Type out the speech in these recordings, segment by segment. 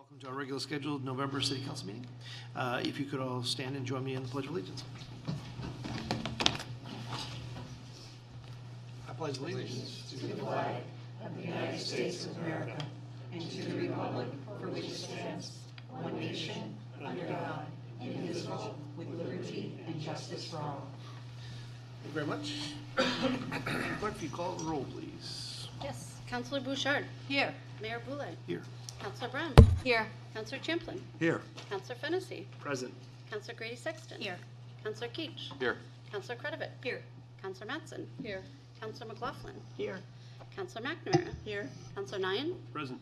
Welcome to our regular scheduled November City Council meeting. If you could all stand and join me in the Pledge of Allegiance. I pledge allegiance to the flag of the United States of America and to the republic for which it stands, one nation, under God, indivisible, with liberty and justice for all. Thank you very much. Clerk, if you call the roll, please. Yes. Councilor Bouchard. Here. Mayor Boulay. Here. Councilor Brown. Here. Councilor Champlin. Here. Councilor Fennessy. Present. Councilor Grady Sexton. Here. Councilor Keach. Here. Councilor Credevit. Here. Councilor Mattson. Here. Councilor McLaughlin. Here. Councilor McNamara. Here. Councilor Nyan. Present.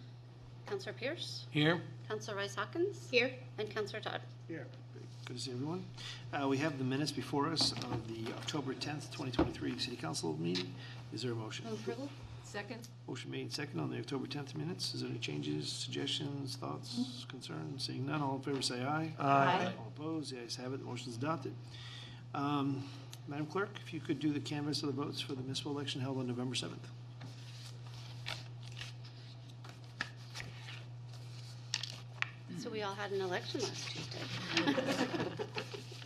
Councilor Pierce. Here. Councilor Rice Hawkins. Here. And Councilor Todd. Here. Good to see everyone. We have the minutes before us of the October 10th, 2023 City Council meeting. Is there a motion? Approval. Second. Motion made second on the October 10th minutes. Is there any changes, suggestions, thoughts, concerns? Seeing none, all in favor say aye. Aye. All opposed, the ayes have it. The motion is adopted. Madam Clerk, if you could do the canvass of the votes for the municipal election held on November 7th. So we all had an election last Tuesday.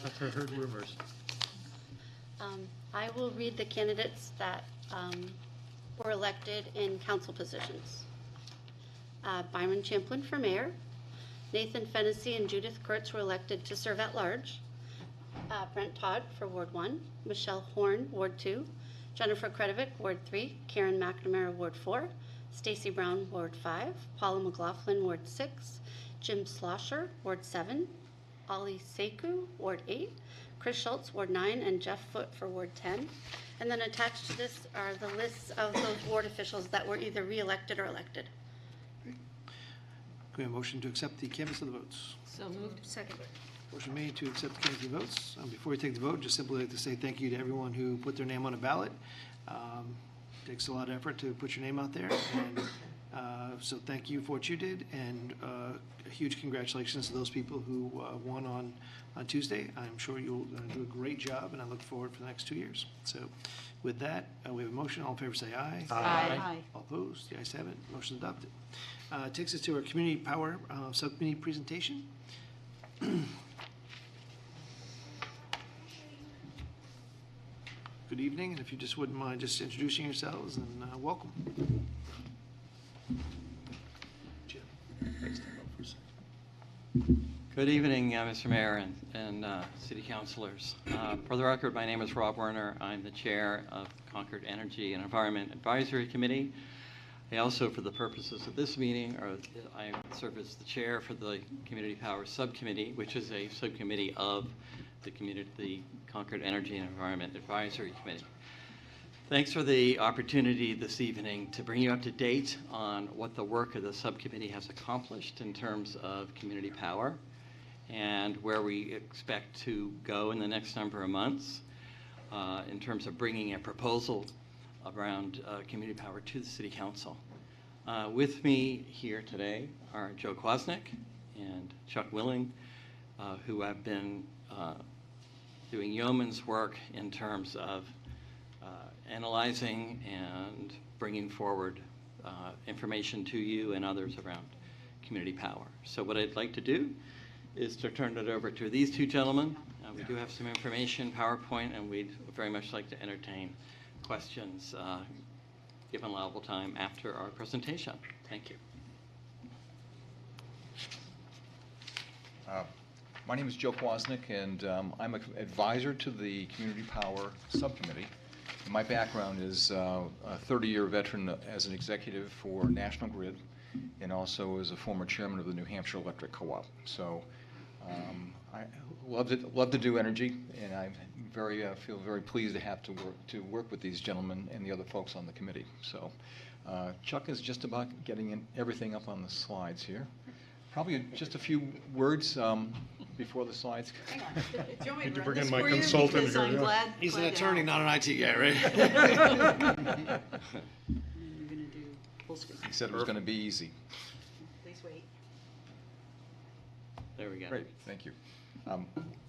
I've heard rumors. I will read the candidates that were elected in council positions. Byron Champlin for mayor. Nathan Fennessy and Judith Kurtz were elected to serve at large. Brent Todd for Ward 1. Michelle Horn, Ward 2. Jennifer Kredovic, Ward 3. Karen McNamara, Ward 4. Stacy Brown, Ward 5. Paula McLaughlin, Ward 6. Jim Slosher, Ward 7. Ali Sekou, Ward 8. Chris Schultz, Ward 9, and Jeff Foote for Ward 10. And then attached to this are the lists of those ward officials that were either re-elected or elected. Can we have a motion to accept the canvass of the votes? So moved. Second. Motion made to accept the canvass of the votes. Before we take the vote, just simply like to say thank you to everyone who put their name on a ballot. Takes a lot of effort to put your name out there, and so thank you for what you did, and a huge congratulations to those people who won on Tuesday. I'm sure you'll do a great job, and I look forward for the next 2 years. So with that, we have a motion. All in favor say aye. Aye. All opposed? The ayes have it. Motion adopted. Takes us to our Community Power Subcommittee presentation. Good evening, and if you just wouldn't mind just introducing yourselves, and welcome. Jim, thanks. Stand up for a second. Good evening, Mr. Mayor and City Councilors. For the record, my name is Rob Werner. I'm the chair of Concord Energy and Environment Advisory Committee. I also, for the purposes of this meeting, I serve as the chair for the Community Power Subcommittee, which is a subcommittee of the Concord Energy and Environment Advisory Committee. Thanks for the opportunity this evening to bring you up to date on what the work of the subcommittee has accomplished in terms of community power and where we expect to go in the next number of months in terms of bringing a proposal around community power to the City Council. With me here today are Joe Kwasnick and Chuck Willing, who have been doing yeoman's work in terms of analyzing and bringing forward information to you and others around community power. So what I'd like to do is to turn it over to these two gentlemen. We do have some information, PowerPoint, and we'd very much like to entertain questions given allowable time after our presentation. Thank you. My name is Joe Kwasnick, and I'm an advisor to the Community Power Subcommittee. My background is a 30-year veteran as an executive for National Grid, and also as a former chairman of the New Hampshire Electric Co-op. So I love to do energy, and I feel very pleased to work with these gentlemen and the other folks on the committee. So Chuck is just about getting everything up on the slides here. Probably just a few words before the slides. Hang on. Do you want me Need to to run bring this in my for you? consultant Because here, I'm yeah. glad. He's an glad to attorney, help. not an IT guy, right? And you're gonna do full screen. He said it was going to be easy. Please wait. There we go. Great, thank you.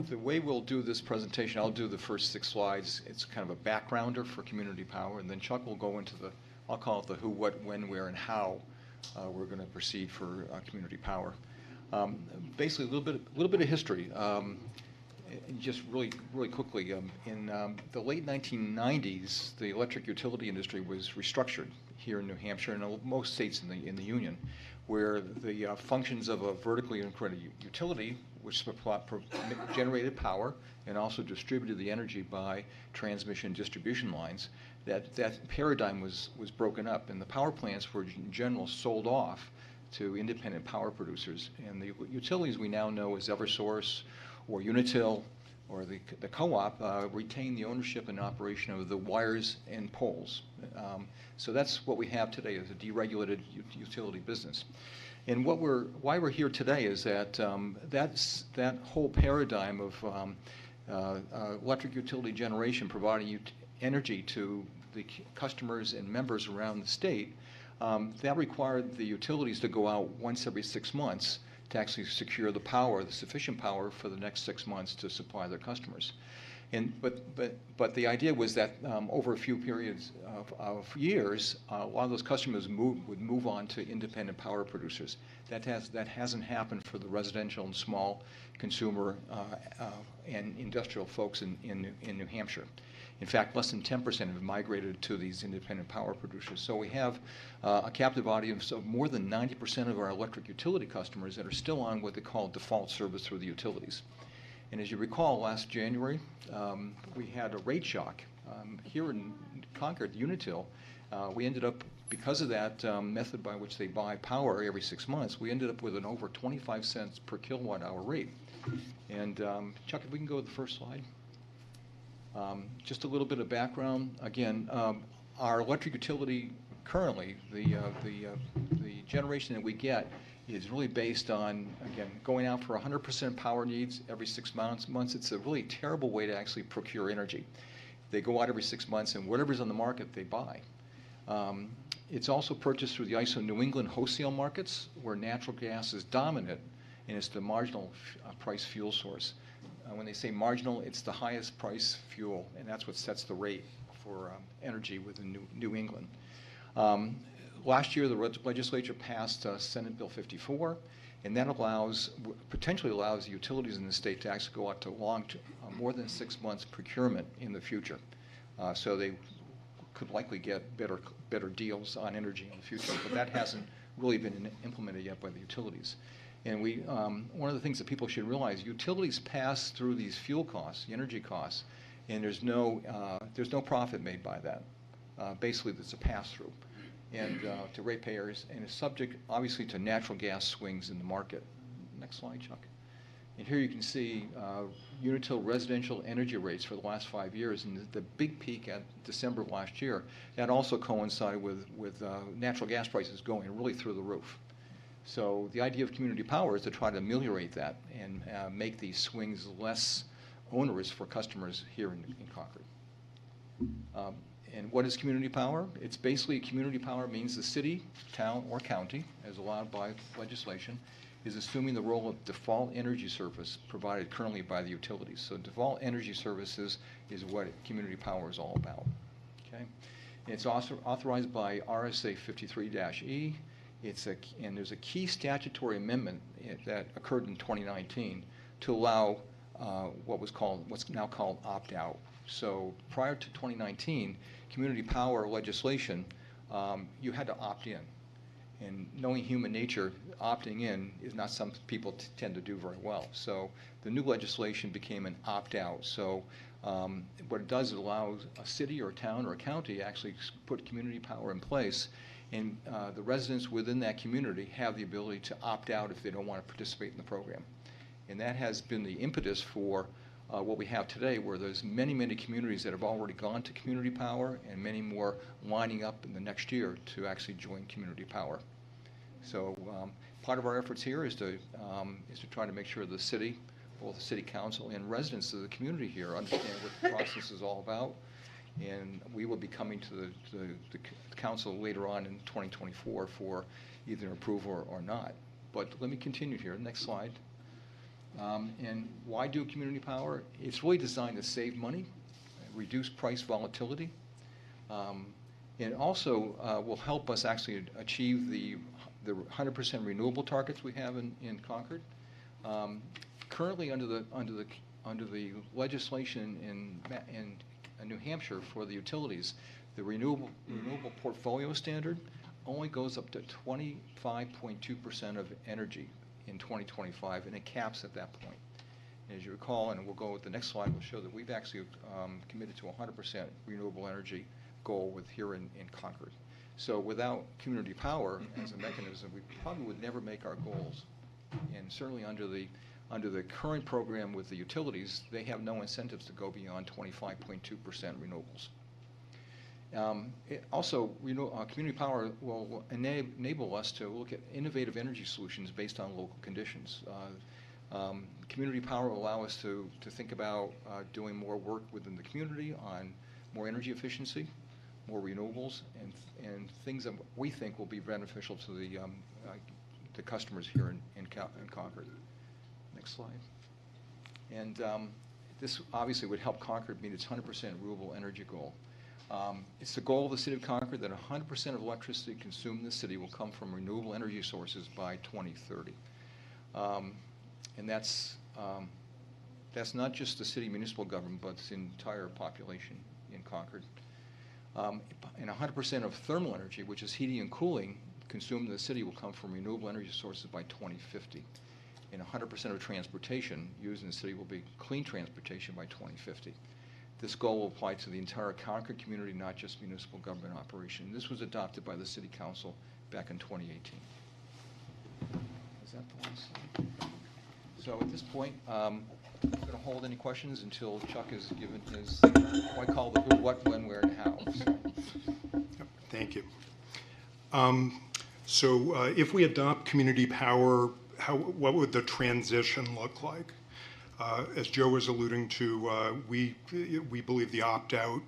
The way we'll do this presentation, I'll do the first 6 slides. It's kind of a backgrounder for community power, and then Chuck will go into I'll call it the who, what, when, where, and how we're going to proceed for community power. Basically, a little bit of history. Just really quickly, in the late 1990s, the electric utility industry was restructured here in New Hampshire and most states in the Union, where the functions of a vertically integrated utility, which generated power and also distributed the energy by transmission distribution lines, that paradigm was broken up, and the power plants were in general sold off to independent power producers. And the utilities we now know as Eversource or Unitil or the co-op retain the ownership and operation of the wires and poles. So that's what we have today, is a deregulated utility business. And why we're here today is that that whole paradigm of electric utility generation providing energy to the customers and members around the state, that required the utilities to go out once every 6 months to actually secure the power, the sufficient power for the next 6 months to supply their customers. But the idea was that over a few periods of years, a lot of those customers would move on to independent power producers. That hasn't happened for the residential and small consumer and industrial folks in New Hampshire. In fact, less than 10% have migrated to these independent power producers. So we have a captive audience of more than 90% of our electric utility customers that are still on what they call default service through the utilities. And as you recall, last January, we had a rate shock. Here in Concord, Unitil, we ended up, because of that method by which they buy power every 6 months, we ended up with an over 25 cents per kilowatt hour rate. And Chuck, if we can go to the first slide. Just a little bit of background. Again, our electric utility currently, the generation that we get is really based on, again, going out for 100% power needs every 6 months. It's a really terrible way to actually procure energy. They go out every 6 months, and whatever's on the market, they buy. It's also purchased through the ISO New England wholesale markets, where natural gas is dominant, and it's the marginal price fuel source. When they say marginal, it's the highest price fuel, and that's what sets the rate for energy within New England. Last year, the legislature passed Senate Bill 54, and that potentially allows utilities in the state to actually go out to more than 6 months procurement in the future. So they could likely get better deals on energy in the future, but that hasn't really been implemented yet by the utilities. And one of the things that people should realize, utilities pass through these fuel costs, the energy costs, and there's no profit made by that. Basically, it's a pass-through, and to ratepayers, and is subject, obviously, to natural gas swings in the market. Next slide, Chuck. And here you can see Unitil residential energy rates for the last 5 years, and the big peak at December of last year, that also coincided with natural gas prices going really through the roof. So the idea of community power is to try to ameliorate that and make these swings less onerous for customers here in Concord. And what is community power? It's basically community power means the city, town, or county, as allowed by legislation, is assuming the role of default energy service provided currently by the utilities. So default energy services is what community power is all about. Okay? And it's also authorized by RSA 53-E. And there's a key statutory amendment that occurred in 2019 to allow what's now called opt-out. So prior to 2019, community power legislation, you had to opt in. And knowing human nature, opting in is not something people tend to do very well. So the new legislation became an opt-out. So what it does is allows a city or a town or a county to actually put community power in place, and the residents within that community have the ability to opt out if they don't want to participate in the program. And that has been the impetus for what we have today, where there's many, many communities that have already gone to community power and many more lining up in the next year to actually join community power. So part of our efforts here is to try to make sure the city, both the city council and residents of the community here understand what the process is all about. And we will be coming to the council later on in 2024 for either approval or not. But let me continue here. Next slide. And why do community power? It's really designed to save money, reduce price volatility. It also will help us actually achieve the the 100% renewable targets we have in Concord. Currently, under the legislation in New Hampshire for the utilities, the renewable portfolio standard only goes up to 25.2% of energy in 2025, and it caps at that point. And as you recall, and we'll go with the next slide, we'll show that we've actually committed to a 100% renewable energy goal here in Concord. So without community power as a mechanism, we probably would never make our goals. And certainly under the current program with the utilities, they have no incentives to go beyond 25.2% renewables. Also, community power will enable us to look at innovative energy solutions based on local conditions. Community power will allow us to think about doing more work within the community on more energy efficiency, more renewables, and things that we think will be beneficial to the customers here in Concord. Next slide. And this obviously would help Concord meet its 100% renewable energy goal. It's the goal of the City of Concord that 100% of electricity consumed in the city will come from renewable energy sources by 2030. And that's not just the city municipal government, but the entire population in Concord. And 100% of thermal energy, which is heating and cooling, consumed in the city will come from renewable energy sources by 2050. And 100% of transportation used in the city will be clean transportation by 2050. This goal will apply to the entire Concord community, not just municipal government operation. This was adopted by the City Council back in 2018. Is that the last slide? So at this point, I'm going to hold any questions until Chuck has given his, what I call the who, what, when, where, and how. So. Thank you. So if we adopt community power, what would the transition look like? As Joe was alluding to, we believe the opt-out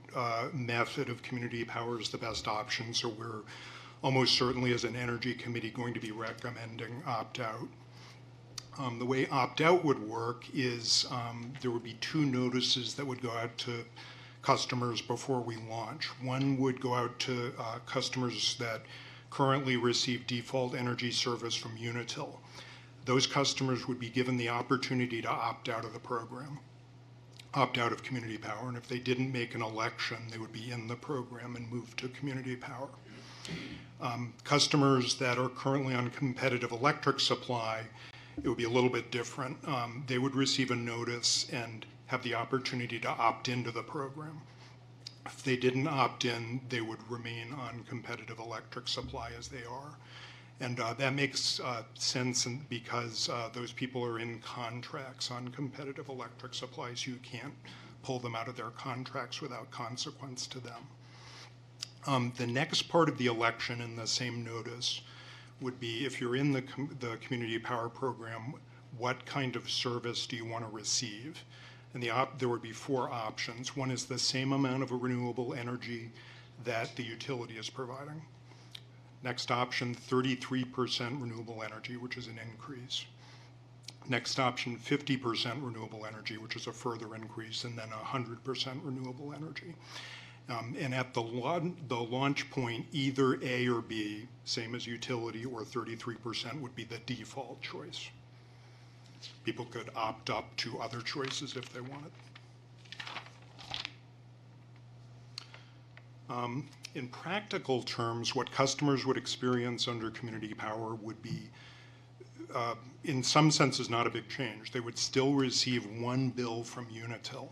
method of community power is the best option, so we're almost certainly as an energy committee going to be recommending opt-out. The way opt-out would work is there would be 2 notices that would go out to customers before we launch. One would go out to customers that currently receive default energy service from Unitil. Those customers would be given the opportunity to opt out of the program, opt out of community power, and if they didn't make an election, they would be in the program and move to community power. Customers that are currently on competitive electric supply, it would be a little bit different. They would receive a notice and have the opportunity to opt into the program. If they didn't opt in, they would remain on competitive electric supply as they are. And that makes sense because those people are in contracts on competitive electric supplies. You can't pull them out of their contracts without consequence to them. The next part of the election in the same notice would be if you're in the community power program, what kind of service do you want to receive? And there would be 4 options. One is the same amount of renewable energy that the utility is providing. Next option, 33% renewable energy, which is an increase. Next option, 50% renewable energy, which is a further increase, and then 100% renewable energy. And at the launch point, either A or B, same as utility, or 33% would be the default choice. People could opt up to other choices if they wanted. In practical terms, what customers would experience under community power would be, in some senses, not a big change. They would still receive one bill from Unitil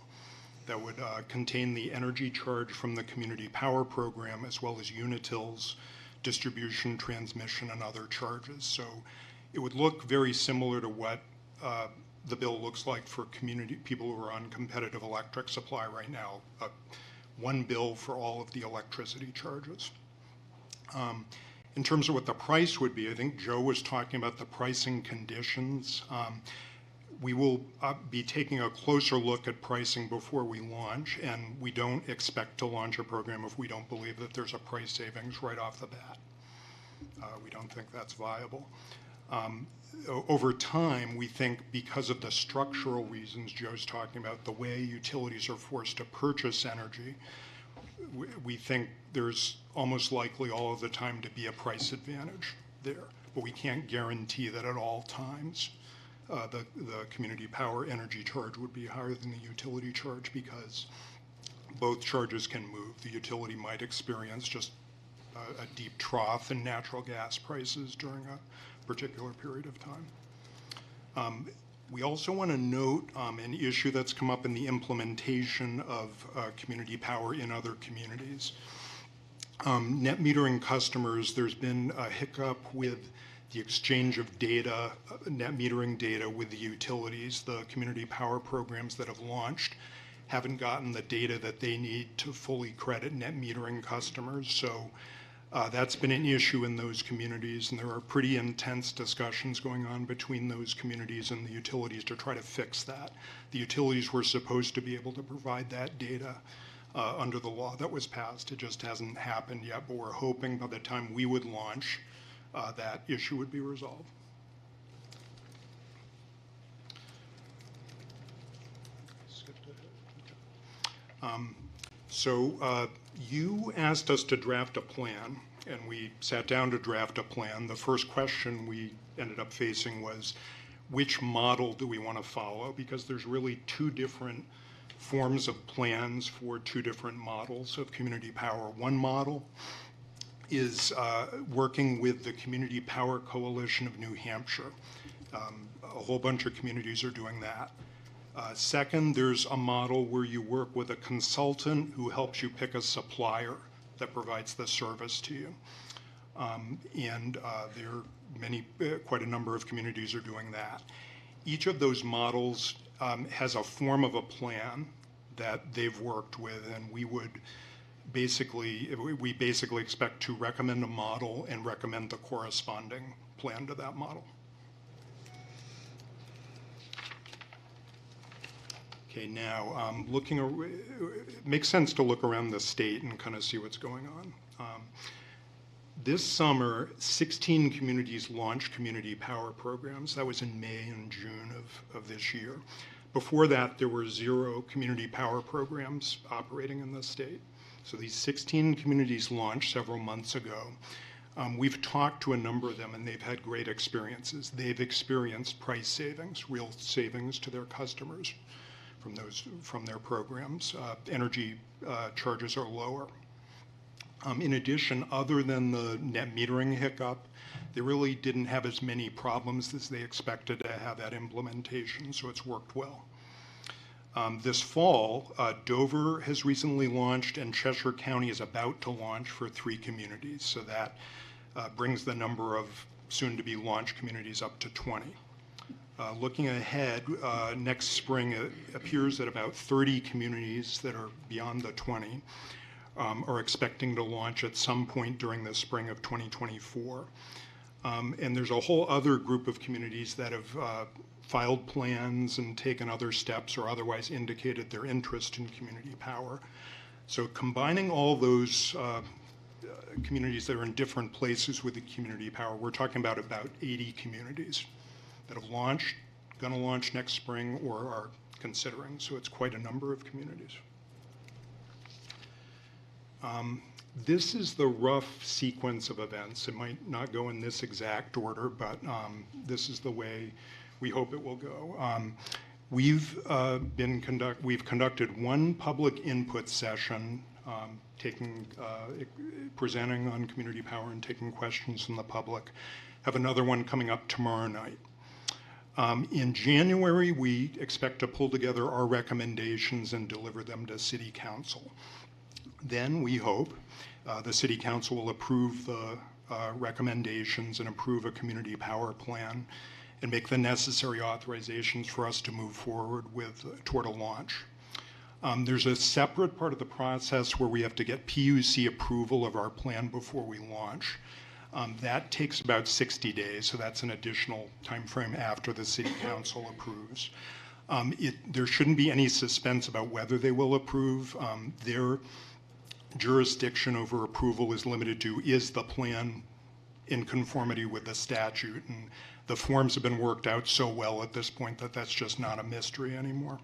that would contain the energy charge from the community power program as well as Unitil's distribution, transmission, and other charges. So it would look very similar to what the bill looks like for people who are on competitive electric supply right now. One bill for all of the electricity charges. In terms of what the price would be, I think Joe was talking about the pricing conditions. We will be taking a closer look at pricing before we launch, and we don't expect to launch a program if we don't believe that there's a price savings right off the bat. We don't think that's viable. Over time, we think because of the structural reasons Joe's talking about, the way utilities are forced to purchase energy, we think there's almost likely all of the time to be a price advantage there. but we can't guarantee that at all times the community power energy charge would be higher than the utility charge, because both charges can move. The utility might experience just a deep trough in natural gas prices during a particular period of time. We also want to note an issue that's come up in the implementation of community power in other communities. Net metering customers, there's been a hiccup with the exchange of data, net metering data with the utilities. The community power programs that have launched haven't gotten the data that they need to fully credit net metering customers. So that's been an issue in those communities, and there are pretty intense discussions going on between those communities and the utilities to try to fix that. The utilities were supposed to be able to provide that data under the law that was passed. It just hasn't happened yet, but we're hoping by the time we would launch, that issue would be resolved. So you asked us to draft a plan, and we sat down to draft a plan. The first question we ended up facing was, which model do we want to follow? Because there's really two different forms of plans for two different models of community power. One model is working with the Community Power Coalition of New Hampshire. A whole bunch of communities are doing that. Second, there's a model where you work with a consultant who helps you pick a supplier that provides the service to you. There are quite a number of communities are doing that. Each of those models has a form of a plan that they've worked with, and we basically expect to recommend a model and recommend the corresponding plan to that model. Okay, now it makes sense to look around the state and kind of see what's going on. This summer, 16 communities launched community power programs. That was in May and June of this year. Before that, there were 0 community power programs operating in the state. So these 16 communities launched several months ago. We've talked to a number of them, and they've had great experiences. They've experienced price savings, real savings to their customers from their programs. Energy charges are lower. In addition, other than the net metering hiccup, they really didn't have as many problems as they expected to have that implementation, so it's worked well. This fall, Dover has recently launched, and Cheshire County is about to launch for 3 communities, so that brings the number of soon-to-be launched communities up to 20. Looking ahead, next spring, it appears that about 30 communities that are beyond the 20 are expecting to launch at some point during the spring of 2024. And there's a whole other group of communities that have filed plans and taken other steps or otherwise indicated their interest in community power. So combining all those communities that are in different places with the community power, we're talking about 80 communities that have launched, going to launch next spring, or are considering. So it's quite a number of communities. This is the rough sequence of events. It might not go in this exact order, but this is the way we hope it will go. We've conducted one public input session, presenting on community power and taking questions from the public. Have another one coming up tomorrow night. In January, we expect to pull together our recommendations and deliver them to City Council. Then we hope the City Council will approve the recommendations and approve a community power plan and make the necessary authorizations for us to move forward toward a launch. There's a separate part of the process where we have to get PUC approval of our plan before we launch. That takes about 60 days, so that's an additional time frame after the City Council approves. There shouldn't be any suspense about whether they will approve. Their jurisdiction over approval is limited to, is the plan in conformity with the statute? And the forms have been worked out so well at this point that that's just not a mystery anymore.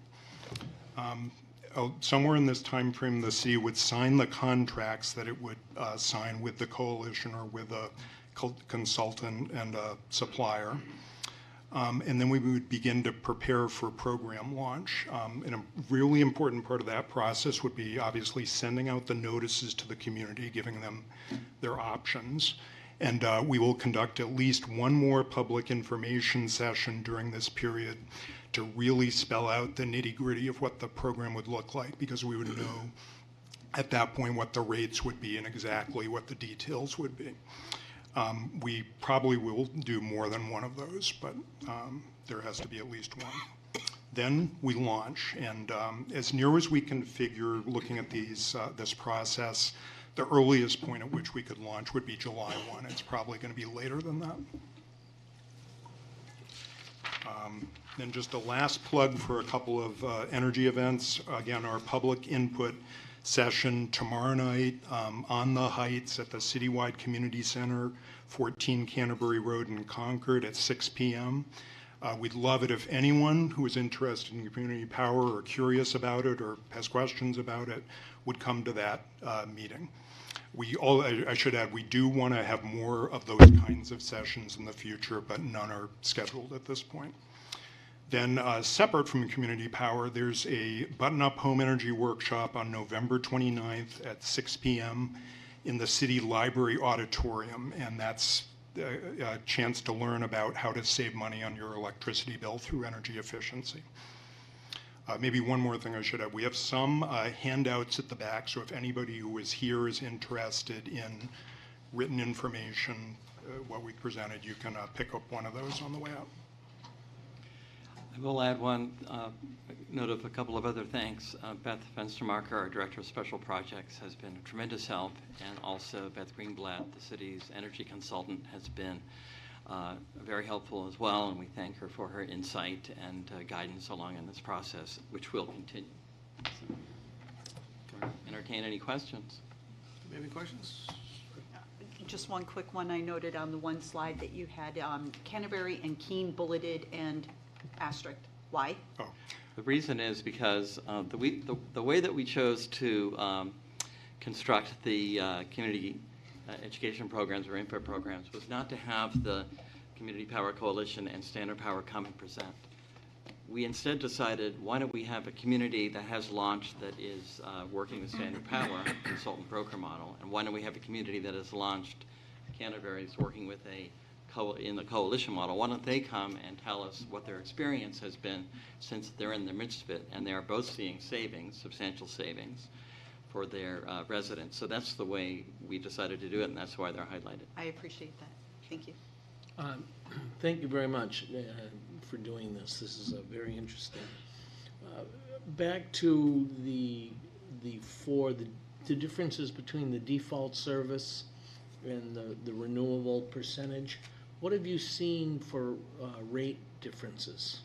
Somewhere in this time frame, the city would sign the contracts that it would sign with the coalition or with a consultant and a supplier. And then we would begin to prepare for program launch. And a really important part of that process would be obviously sending out the notices to the community, giving them their options. And we will conduct at least one more public information session during this period to really spell out the nitty-gritty of what the program would look like, because we would know at that point what the rates would be and exactly what the details would be. We probably will do more than one of those, but there has to be at least one. Then we launch, and as near as we can figure, looking at this process, the earliest point at which we could launch would be July 1. It's probably going to be later than that. Then just a last plug for a couple of energy events. Again, our public input session tomorrow night on the Heights at the Citywide Community Center, 14 Canterbury Road in Concord at 6 p.m. We'd love it if anyone who is interested in community power or curious about it or has questions about it would come to that meeting. I should add, we do want to have more of those kinds of sessions in the future, but none are scheduled at this point. Then separate from community power, there's a button-up home energy workshop on November 29th at 6 p.m. in the City Library Auditorium, and that's a chance to learn about how to save money on your electricity bill through energy efficiency. Maybe one more thing I should add. We have some handouts at the back, so if anybody who is here is interested in written information, what we presented, you can pick up one of those on the way out. I will add one note of a couple of other thanks. Beth Fenstermarker, our Director of Special Projects, has been a tremendous help, and also Beth Greenblatt, the city's energy consultant, has been very helpful as well, and we thank her for her insight and guidance along in this process, which will continue. So, entertain any questions. Any questions? Just one quick one. I noted on the one slide that you had Canterbury and Keene bulleted and asterisk. Why? Oh. The reason is because the way that we chose to construct the community education programs or input programs was not to have the Community Power Coalition and Standard Power come and present. We instead decided, why don't we have a community that has launched that is working with Standard Power, consultant broker model, and why don't we have a community that has launched, Canterbury is working with in the coalition model. Why don't they come and tell us what their experience has been since they're in the midst of it, and they are both seeing savings, substantial savings, for their residents. So that's the way we decided to do it, and that's why they're highlighted. I appreciate that. Thank you. Thank you very much for doing this. This is very interesting. Back to the differences between the default service and the renewable percentage. What have you seen for rate differences?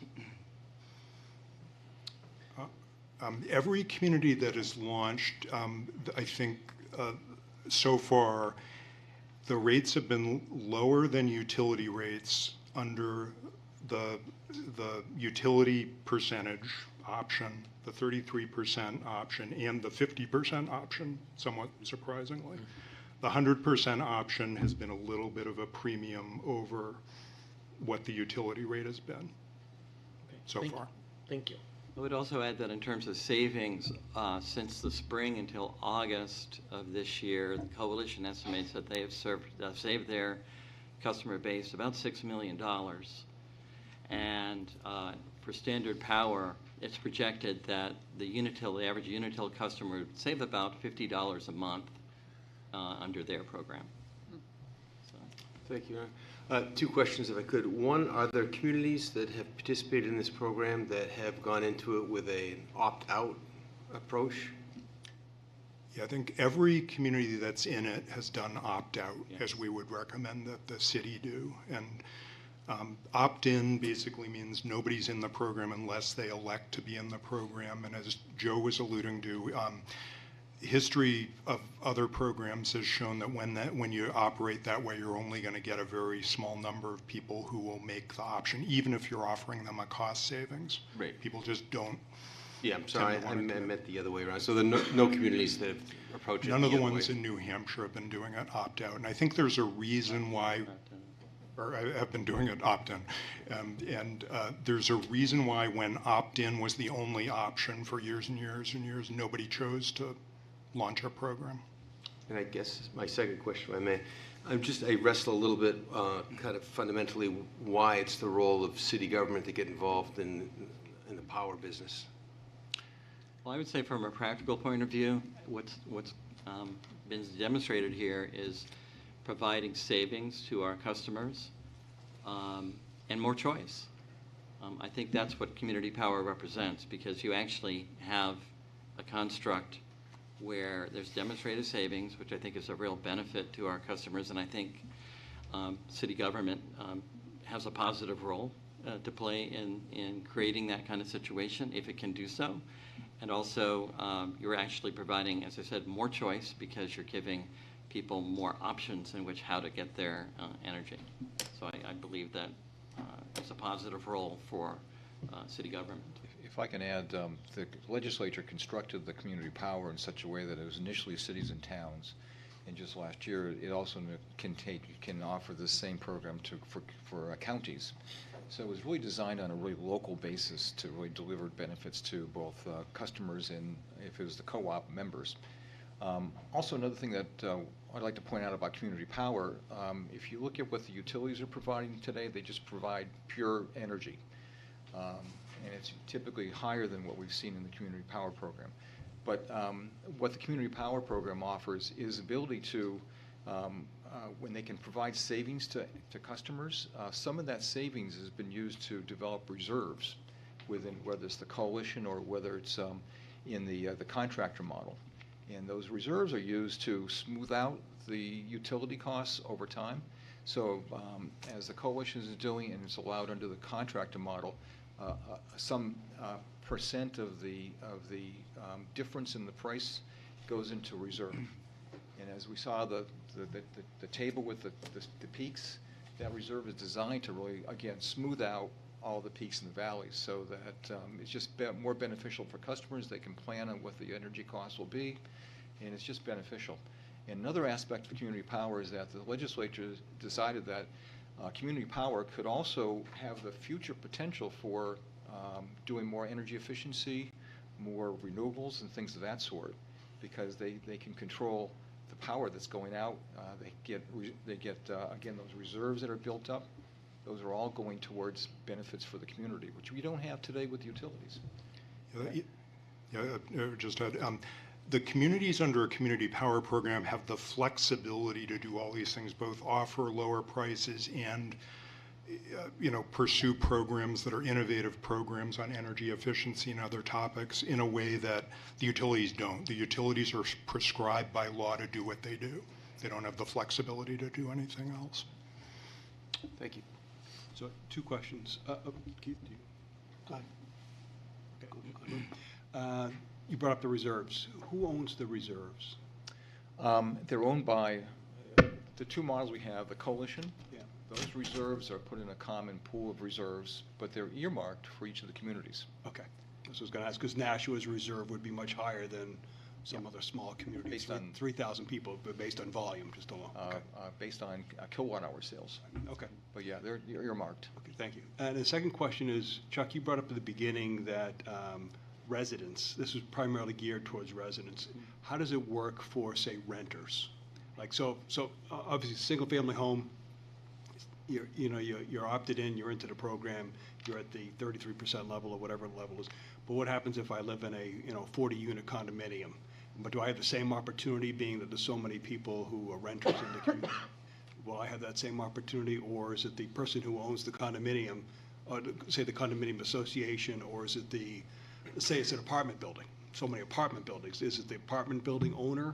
Every community that is launched, I think so far, the rates have been lower than utility rates under the utility percentage option, the 33% option, and the 50% option, somewhat surprisingly. The 100% option has been a little bit of a premium over what the utility rate has been so far. Thank you. I would also add that in terms of savings, since the spring until August of this year, the coalition estimates that they have saved their customer base about $6 million. And for Standard Power, it's projected that the average Unitil customer would save about $50 a month under their program. So. Thank you. Two questions, if I could. One, are there communities that have participated in this program that have gone into it with an opt-out approach? Yeah, I think every community that's in it has done opt-out, as we would recommend that the city do. And opt-in basically means nobody's in the program unless they elect to be in the program. And as Joe was alluding to, history of other programs has shown that when you operate that way, you're only going to get a very small number of people who will make the option, even if you're offering them a cost savings. Right. People just don't Yeah, I'm sorry, to I wanna commit. meant the other way around. So there are no communities that have approached it None of the other ones way. in New Hampshire have been doing it opt-out, and I think there's a reason why, or I have been doing it opt-in. There's a reason why when opt-in was the only option for years and years and years, nobody chose to launch a program. And I guess my second question, if I may, I wrestle a little bit, kind of fundamentally, why it's the role of city government to get involved in the power business. Well, I would say from a practical point of view, what's been demonstrated here is providing savings to our customers and more choice. I think that's what community power represents, because you actually have a construct where there's demonstrated savings, which I think is a real benefit to our customers, and I think city government has a positive role to play in creating that kind of situation, if it can do so. And also, you're actually providing, as I said, more choice, because you're giving people more options in which how to get their energy. So I believe that it's a positive role for city government. If I can add, the legislature constructed the community power in such a way that it was initially cities and towns. And just last year, it also can offer the same program for counties. So it was really designed on a really local basis to really deliver benefits to both customers and, if it was the co-op, members. Also, another thing that I'd like to point out about community power, if you look at what the utilities are providing today, they just provide pure energy. And it's typically higher than what we've seen in the community power program. But what the community power program offers is ability to, when they can provide savings to customers, some of that savings has been used to develop reserves within, whether it's the coalition or whether it's in the contractor model. And those reserves are used to smooth out the utility costs over time. So as the coalition is doing, and it's allowed under the contractor model, some percent of the difference in the price goes into reserve. And as we saw the table with the peaks, that reserve is designed to really, again, smooth out all the peaks and the valleys, so that it's just more beneficial for customers. They can plan on what the energy costs will be, and it's just beneficial. And another aspect of community power is that the legislature decided that community power could also have the future potential for doing more energy efficiency, more renewables and things of that sort, because they can control the power that's going out. They get again, those reserves that are built up. Those are all going towards benefits for the community, which we don't have today with utilities. Just add, the communities under a community power program have the flexibility to do all these things, both offer lower prices and pursue programs that are innovative programs on energy efficiency and other topics in a way that the utilities don't. The utilities are prescribed by law to do what they do. They don't have the flexibility to do anything else. Thank you. So 2 questions. Keith, do you? Go ahead. Okay. You brought up the reserves. Who owns the reserves? They're owned by the 2 models we have, the coalition. Yeah. Those reserves are put in a common pool of reserves, but they're earmarked for each of the communities. Okay. So I was going to ask, because Nashua's reserve would be much higher than some other small communities. Based on 3,000 people, but based on volume, just alone. Okay. Based on kilowatt-hour sales. Okay. But yeah, they're earmarked. Okay, thank you. And the second question is, Chuck, you brought up at the beginning that residents, this is primarily geared towards residents. How does it work for, say, renters? Like, so obviously, single-family home, you're opted in, you're into the program, you're at the 33% level or whatever the level is. But what happens if I live in a 40-unit condominium? But do I have the same opportunity, being that there's so many people who are renters in the community? Will I have that same opportunity, or is it the person who owns the condominium, say the condominium association, or is it say it's an apartment building, so many apartment buildings, is it the apartment building owner?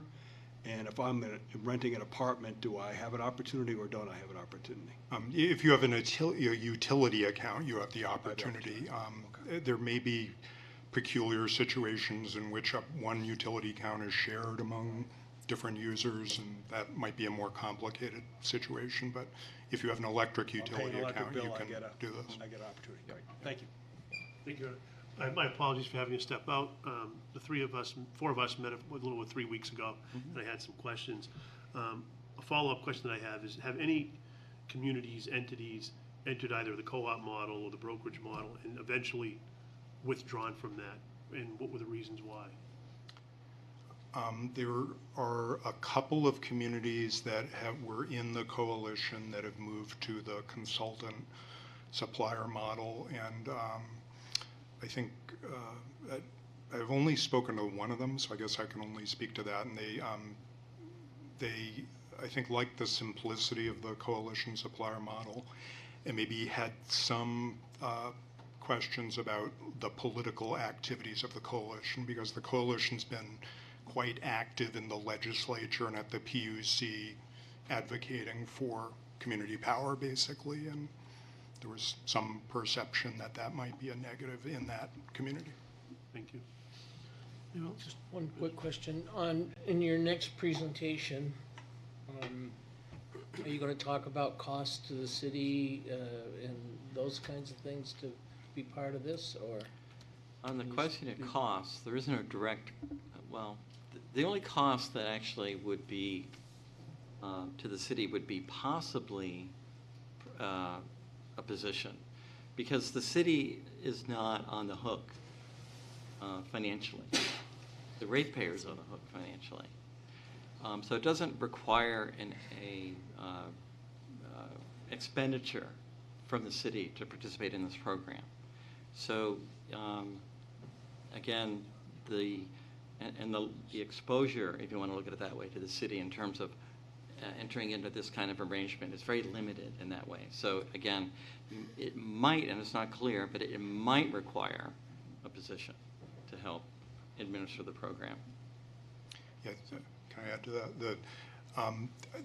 And if I'm renting an apartment, do I have an opportunity or don't I have an opportunity? If you have a utility account, you have the opportunity. There may be peculiar situations in which one utility account is shared among different users, and that might be a more complicated situation. But if you have an electric utility account, you can do this. I get an opportunity. Great. Thank you. Thank you. My apologies for having to step out. The four of us met a little over 3 weeks ago, and I had some questions. A follow-up question that I have is, have any communities, entities entered either the co-op model or the brokerage model and eventually withdrawn from that? And what were the reasons why? There are a couple of communities that were in the coalition that have moved to the consultant supplier model, and I think I've only spoken to one of them, so I guess I can only speak to that. And they I think like the simplicity of the coalition supplier model, and maybe had some questions about the political activities of the coalition, because the coalition's been quite active in the legislature and at the PUC advocating for community power, basically, and there was some perception that that might be a negative in that community. Thank you. Just one quick question. In your next presentation, are you going to talk about costs to the city and those kinds of things to be part of this, or? On the question of costs, there isn't a direct, the only cost that actually would be to the city would be possibly a position, because the city is not on the hook financially. The ratepayers are on the hook financially. So it doesn't require an expenditure from the city to participate in this program. So again, the exposure, if you want to look at it that way, to the city in terms of entering into this kind of arrangement is very limited in that way. So again, it might, and it's not clear, but it might require a position to help administer the program. Yeah, can I add to that?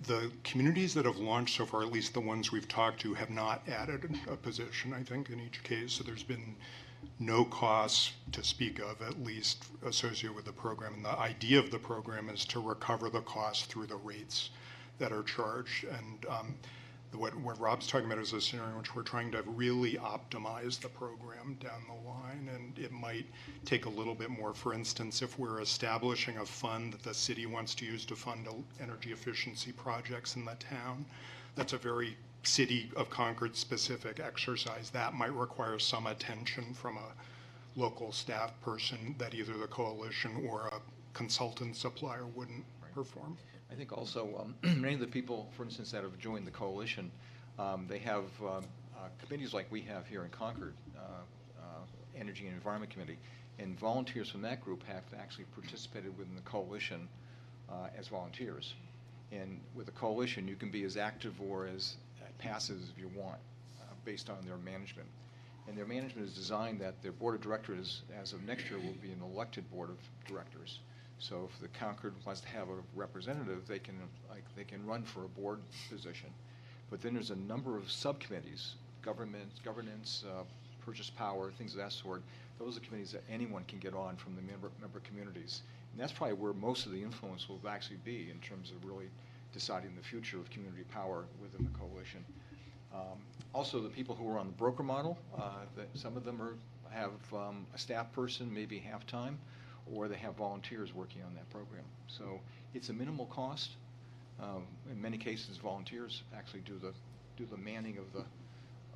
The communities that have launched so far, at least the ones we've talked to, have not added a position, I think, in each case. So there's been no costs to speak of, at least associated with the program. And the idea of the program is to recover the costs through the rates that are charged. And what Rob's talking about is a scenario in which we're trying to really optimize the program down the line, and it might take a little bit more. For instance, if we're establishing a fund that the city wants to use to fund energy efficiency projects in the town, that's a very City of Concord specific exercise. That might require some attention from a local staff person that either the coalition or a consultant supplier wouldn't perform. I think also many of the people, for instance, that have joined the coalition, they have committees like we have here in Concord, Energy and Environment Committee, and volunteers from that group have actually participated within the coalition as volunteers. And with the coalition, you can be as active or as passive as you want based on their management. And their management is designed that their board of directors, as of next year, will be an elected board of directors. So if the Concord wants to have a representative, they can run for a board position. But then there's a number of subcommittees, governance, purchase power, things of that sort. Those are committees that anyone can get on from the member communities. And that's probably where most of the influence will actually be in terms of really deciding the future of community power within the coalition. Also, the people who are on the broker model, some of them have a staff person, maybe half-time, or they have volunteers working on that program. So it's a minimal cost. In many cases, volunteers actually do the manning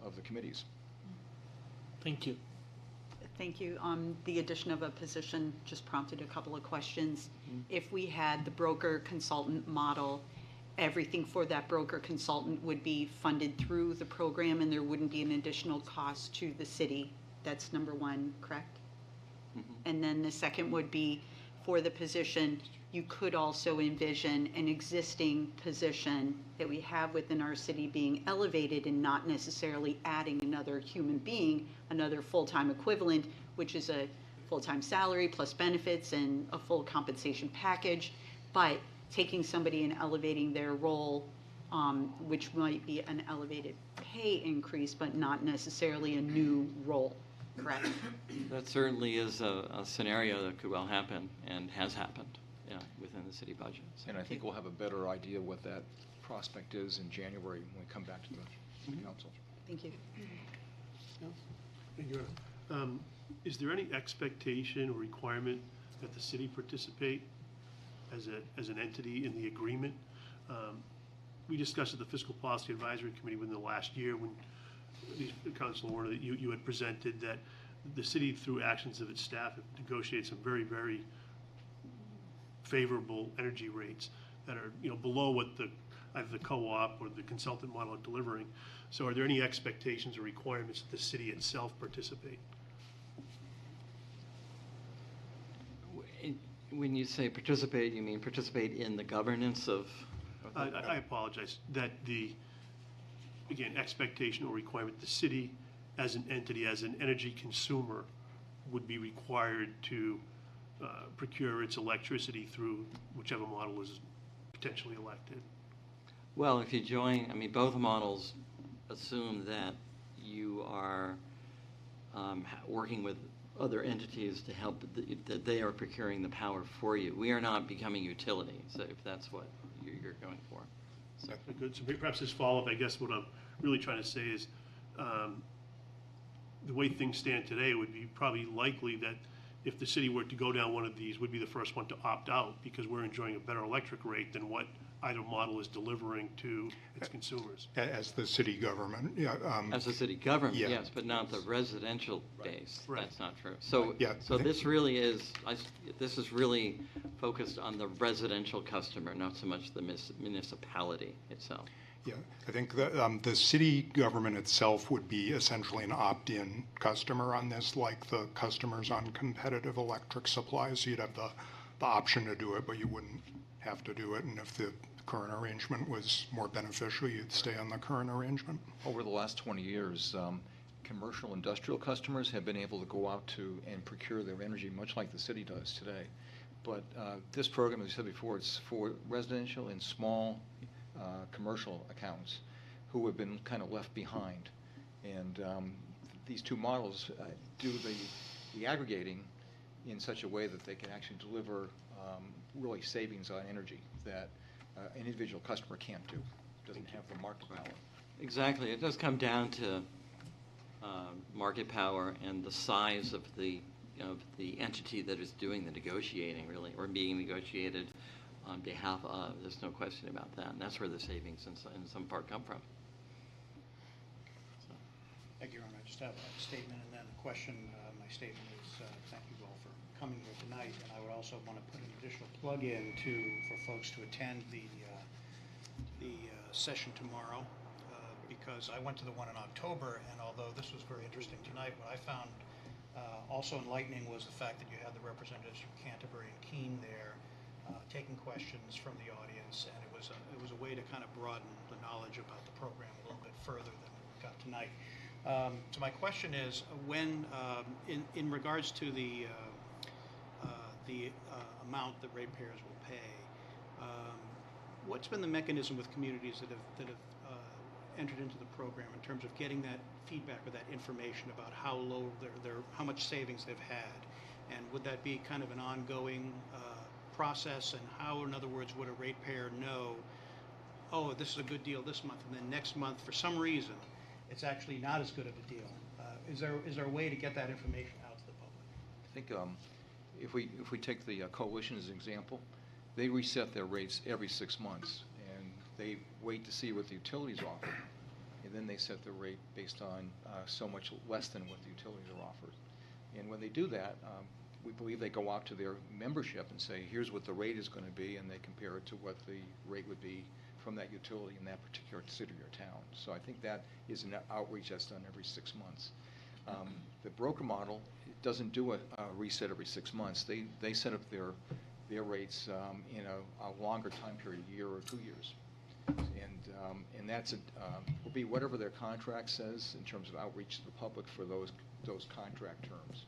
of the committees. Thank you. Thank you. The addition of a position just prompted a couple of questions. If we had the broker consultant model, everything for that broker consultant would be funded through the program and there wouldn't be an additional cost to the city. That's number one, correct? And then the second would be, for the position, you could also envision an existing position that we have within our city being elevated and not necessarily adding another human being, another full-time equivalent, which is a full-time salary plus benefits and a full compensation package, but taking somebody and elevating their role, which might be an elevated pay increase, but not necessarily a new role. Correct. That certainly is a scenario that could well happen and has happened within the city budget. So. And I think we'll have a better idea what that prospect is in January when we come back to the city council. Thank you. Thank you. Is there any expectation or requirement that the city participate as an entity in the agreement? We discussed at the Fiscal Policy Advisory Committee within the last year when Councilor Warner, that you had presented that the city, through actions of its staff, have negotiated some very, very favorable energy rates that are, below what either the co-op or the consultant model are delivering. So are there any expectations or requirements that the city itself participate? When you say participate, you mean participate in the governance of? I apologize, that again, expectation or requirement, the city as an entity, as an energy consumer, would be required to procure its electricity through whichever model is potentially elected. Well, if you join, both models assume that you are working with other entities to help, that they are procuring the power for you. We are not becoming utility, so if that's what you're going for. So. Good. So perhaps this follow-up, I guess what I'm really trying to say is the way things stand today, it would be probably likely that if the city were to go down one of these, would be the first one to opt out because we're enjoying a better electric rate than what either model is delivering to its consumers. As the city government, yeah. As a city government, Yeah. yes, but not the residential base. Right. That's not true. So, Yeah. so this really is, this is really focused on the residential customer, not so much the municipality itself. Yeah, I think the city government itself would be essentially an opt-in customer on this, like the customers on competitive electric supplies. You'd have the option to do it, but you wouldn't have to do it. And if the current arrangement was more beneficial, you'd stay on the current arrangement. Over the last 20 years, commercial industrial customers have been able to go out to and procure their energy much like the city does today. But this program, as I said before, it's for residential and small commercial accounts who have been kind of left behind. And these two models do the aggregating in such a way that they can actually deliver really savings on energy that an individual customer can't do, doesn't have the market power. Exactly. It does come down to market power and the size of the entity that is doing the negotiating, really, or being negotiated on behalf of. There's no question about that. And that's where the savings in some part come from. So. Thank you, Ron. I just have a statement and then a question. My statement is thank you all for coming here tonight. And I would also want to put an additional plug in for folks to attend the session tomorrow because I went to the one in October, and although this was very interesting tonight, what I found also enlightening was the fact that you had the representatives from Canterbury and Keene there taking questions from the audience, and it was a way to kind of broaden the knowledge about the program a little bit further than we got tonight. So my question is, when in regards to the amount that ratepayers will pay, what's been the mechanism with communities that have entered into the program in terms of getting that feedback or that information about how low how much savings they've had, and would that be kind of an ongoing process? And how, in other words, would a ratepayer know, oh, this is a good deal this month, and then next month, for some reason, it's actually not as good of a deal? Is there a way to get that information out to the public? I think if we take the coalition as an example, they reset their rates every 6 months, and they wait to see what the utilities offer, and then they set the rate based on so much less than what the utilities are offered. And when they do that, we believe they go out to their membership and say, here's what the rate is going to be, and they compare it to what the rate would be from that utility in that particular city or town. So I think that is an outreach that's done every 6 months. The broker model doesn't do a reset every 6 months. They set up their rates in a longer time period, a year or 2 years. And that's will be whatever their contract says in terms of outreach to the public for those contract terms.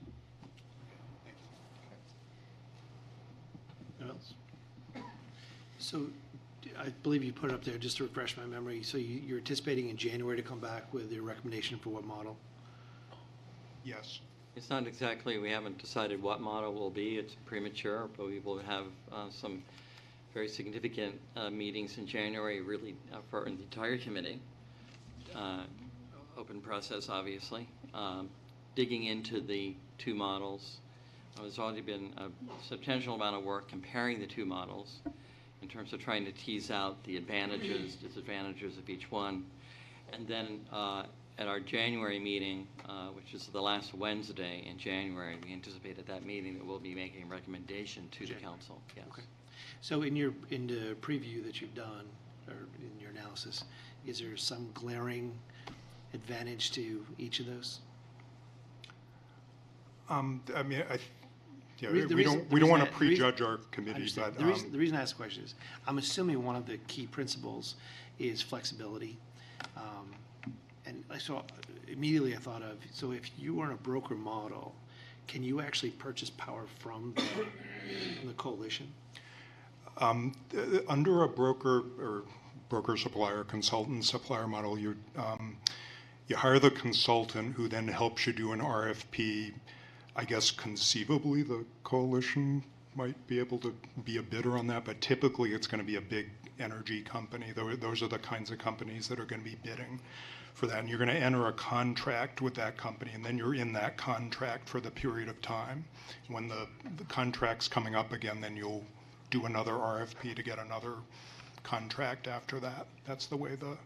Anything else? So I believe you put it up there just to refresh my memory. So you're anticipating in January to come back with your recommendation for what model? Yes. It's not exactly, we haven't decided what model will be. It's premature, but we will have some very significant meetings in January, really for the entire committee. Open process, obviously. Digging into the two models. There's already been a substantial amount of work comparing the two models in terms of trying to tease out the advantages, disadvantages of each one. And then at our January meeting, which is the last Wednesday in January, we anticipate at that meeting that we'll be making a recommendation to the council. Yes. Okay. So in the preview that you've done, or in your analysis, is there some glaring advantage to each of those? I mean, yeah, The we reason- don't want to the reason- prejudge our I committee, understand. but The reason I ask the question is, I'm assuming one of the key principles is flexibility. And so immediately I thought of, so if you were in a broker model, can you actually purchase power from the coalition? under a broker or broker supplier, consultant supplier model, you hire the consultant who then helps you do an RFP. I guess conceivably the coalition might be able to be a bidder on that, but typically it's going to be a big energy company. Those are the kinds of companies that are going to be bidding for that. And you're going to enter a contract with that company, and then you're in that contract for the period of time. When the contract's coming up again, then you'll do another RFP to get another contract after that. That's the way the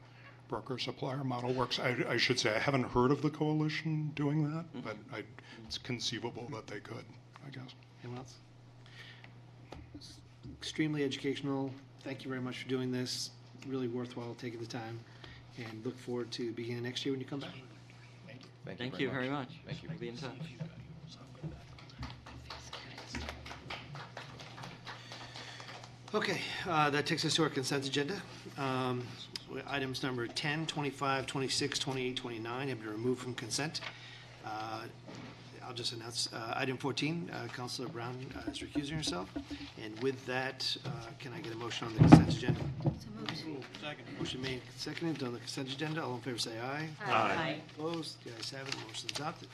broker supplier model works. I should say I haven't heard of the coalition doing that, but it's conceivable that they could, I guess. Anyone else? Extremely educational. Thank you very much for doing this. Really worthwhile taking the time, and look forward to beginning next year when you come back. Thank you very much. Thank you. I'll be in touch. Okay, that takes us to our consent agenda. Items number 10, 25, 26, 28, 29 have been removed from consent. I'll just announce item 14, Councilor Brown is recusing herself. And with that, can I get a motion on the consent agenda? Motion made, seconded on the consent agenda. All in favor say aye. Aye. Opposed? The ayes have it. Motion is adopted.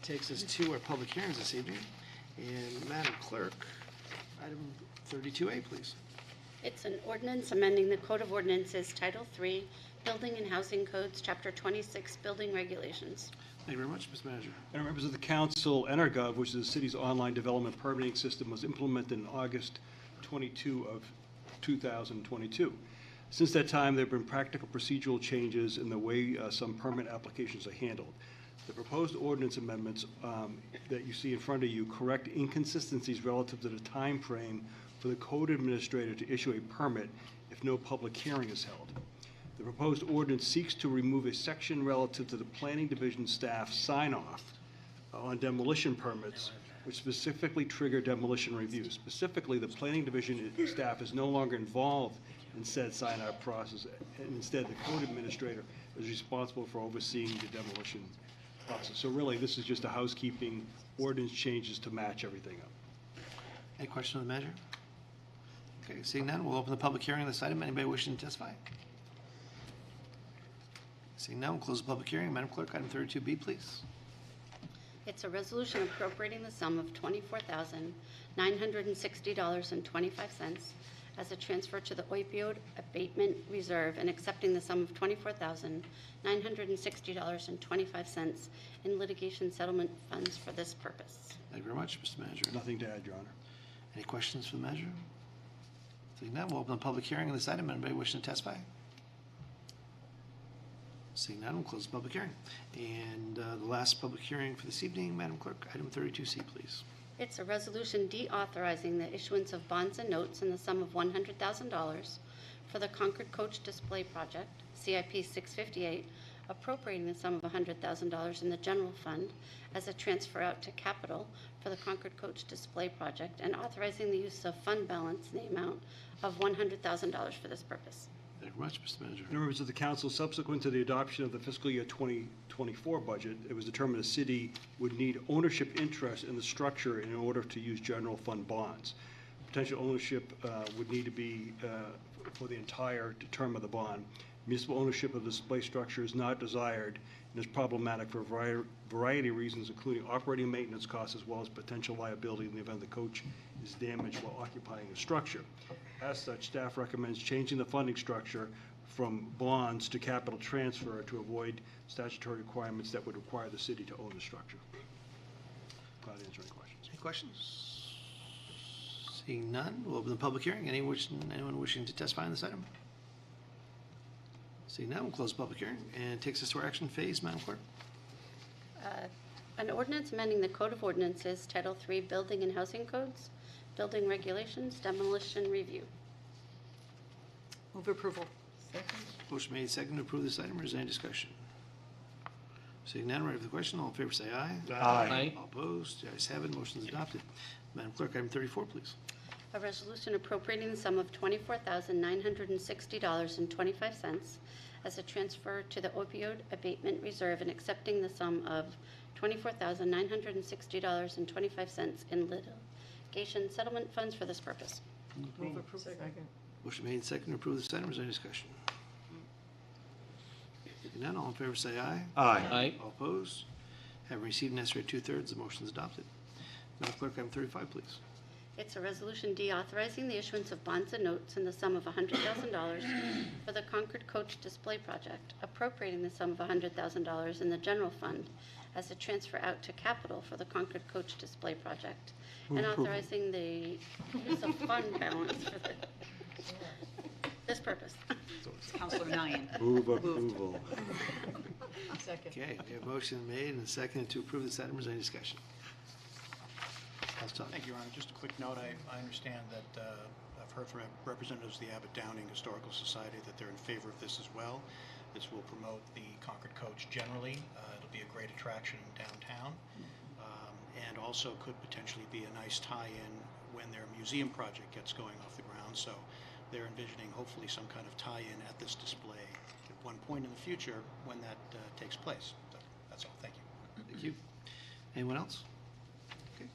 Takes us to our public hearings this evening. And Madam Clerk, item 32A, please. It's an ordinance amending the Code of Ordinances, Title III, Building and Housing Codes, Chapter 26, Building Regulations. Thank you very much, Mr. Manager. And members of the council, Energov, which is the city's online development permitting system, was implemented in August 22 of 2022. Since that time, there have been practical procedural changes in the way some permit applications are handled. The proposed ordinance amendments that you see in front of you correct inconsistencies relative to the time frame for the code administrator to issue a permit if no public hearing is held. The proposed ordinance seeks to remove a section relative to the planning division staff sign-off on demolition permits, which specifically trigger demolition reviews. Specifically, the planning division staff is no longer involved in said sign-off process, and instead the code administrator is responsible for overseeing the demolition process. So really, this is just a housekeeping ordinance changes to match everything up. Any question on the measure? Okay, seeing none, we'll open the public hearing on this item. Anybody wishing to testify? Seeing none, we'll close the public hearing. Madam Clerk, item 32B, please. It's a resolution appropriating the sum of $24,960.25 as a transfer to the opioid abatement reserve and accepting the sum of $24,960.25 in litigation settlement funds for this purpose. Thank you very much, Mr. Manager. Nothing to add, Your Honor. Any questions for the measure? Seeing none, we'll open the public hearing on this item. Anybody wishing to testify? Seeing none, we'll close the public hearing. And the last public hearing for this evening, Madam Clerk, item 32C, please. It's a resolution deauthorizing the issuance of bonds and notes in the sum of $100,000 for the Concord Coach Display Project, CIP 658, appropriating the sum of $100,000 in the general fund as a transfer out to capital for the Concord Coach Display Project, and authorizing the use of fund balance in the amount of $100,000 for this purpose. Thank you very much, Mr. Manager. Members of the council, subsequent to the adoption of the fiscal year 2024 budget, it was determined the city would need ownership interest in the structure in order to use general fund bonds. Potential ownership would need to be for the entire term of the bond. Municipal ownership of the display structure is not desired and is problematic for a variety of reasons, including operating maintenance costs as well as potential liability in the event the coach is damaged while occupying the structure. As such, staff recommends changing the funding structure from bonds to capital transfer to avoid statutory requirements that would require the city to own the structure. glad to answer any questions. Any questions? Seeing none, we'll open the public hearing. Anyone wishing to testify on this item? Seeing none, we'll close the public hearing, and it takes us to our action phase, Madam Clerk. An ordinance amending the Code of Ordinances, Title III, Building and Housing Codes, Building Regulations, Demolition Review. Move approval. Motion made, second to approve this item, or is there any discussion? Seeing none, ready for the question, all in favor say aye. Aye. All opposed, the ayes have it, motion is adopted. Madam Clerk, item 34, please. A resolution appropriating the sum of $24,960.25 as a transfer to the opioid abatement reserve and accepting the sum of $24,960.25 in litigation settlement funds for this purpose. Move approval. Motion made, second to approve this item, is there any discussion? Seeing none, all in favor say aye. Aye. All opposed, having received the necessary two-thirds, the motion is adopted. Madam Clerk, item 35, please. It's a resolution deauthorizing the issuance of bonds and notes in the sum of $100,000 for the Concord Coach Display Project, appropriating the sum of $100,000 in the general fund as a transfer out to capital for the Concord Coach Display Project, and authorizing the use of fund balance for this purpose. Counselor Nyan. Move approval. Second. Okay, we have a motion made and seconded to approve this item, is there any discussion? Council Thomas. Thank you, Your Honor. Just a quick note, I understand that I've heard from representatives of the Abbott Downing Historical Society that they're in favor of this as well. This will promote the Concord Coach generally. It'll be a great attraction downtown, and also could potentially be a nice tie-in when their museum project gets going off the ground. So they're envisioning hopefully some kind of tie-in at this display at one point in the future when that takes place. So that's all. Thank you. Thank you. Anyone else? Okay.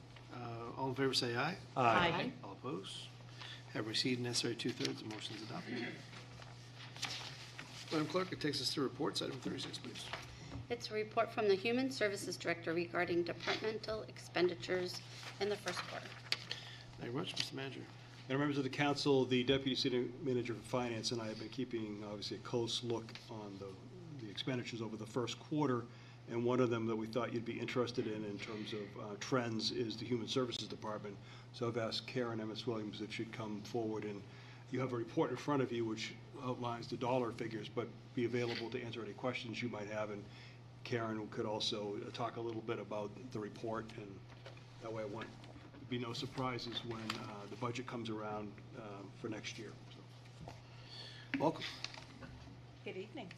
All in favor say aye. Aye. All opposed? Have received necessary two-thirds, the motion is adopted. Madam Clerk, it takes us to reports. Item 36, please. It's a report from the Human Services Director regarding departmental expenditures in the first quarter. Thank you very much, Mr. Manager. And members of the council, the Deputy City Manager for Finance and I have been keeping, obviously, a close look on the expenditures over the first quarter. And one of them that we thought you'd be interested in terms of trends is the Human Services Department. So I've asked Karen Emmons Williams if she'd come forward, and you have a report in front of you which outlines the dollar figures, but be available to answer any questions you might have. And Karen could also talk a little bit about the report, and that way there'd be no surprises when the budget comes around for next year. So. Welcome. Good evening.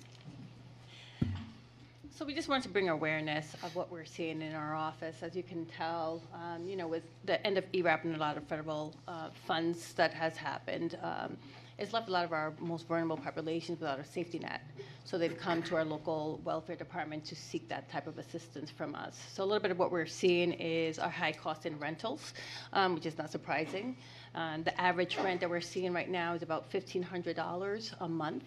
So we just wanted to bring awareness of what we're seeing in our office. As you can tell, with the end of ERAP and a lot of federal funds that has happened, it's left a lot of our most vulnerable populations without a safety net. So they've come to our local welfare department to seek that type of assistance from us. So a little bit of what we're seeing is our high cost in rentals, which is not surprising. The average rent that we're seeing right now is about $1,500 a month.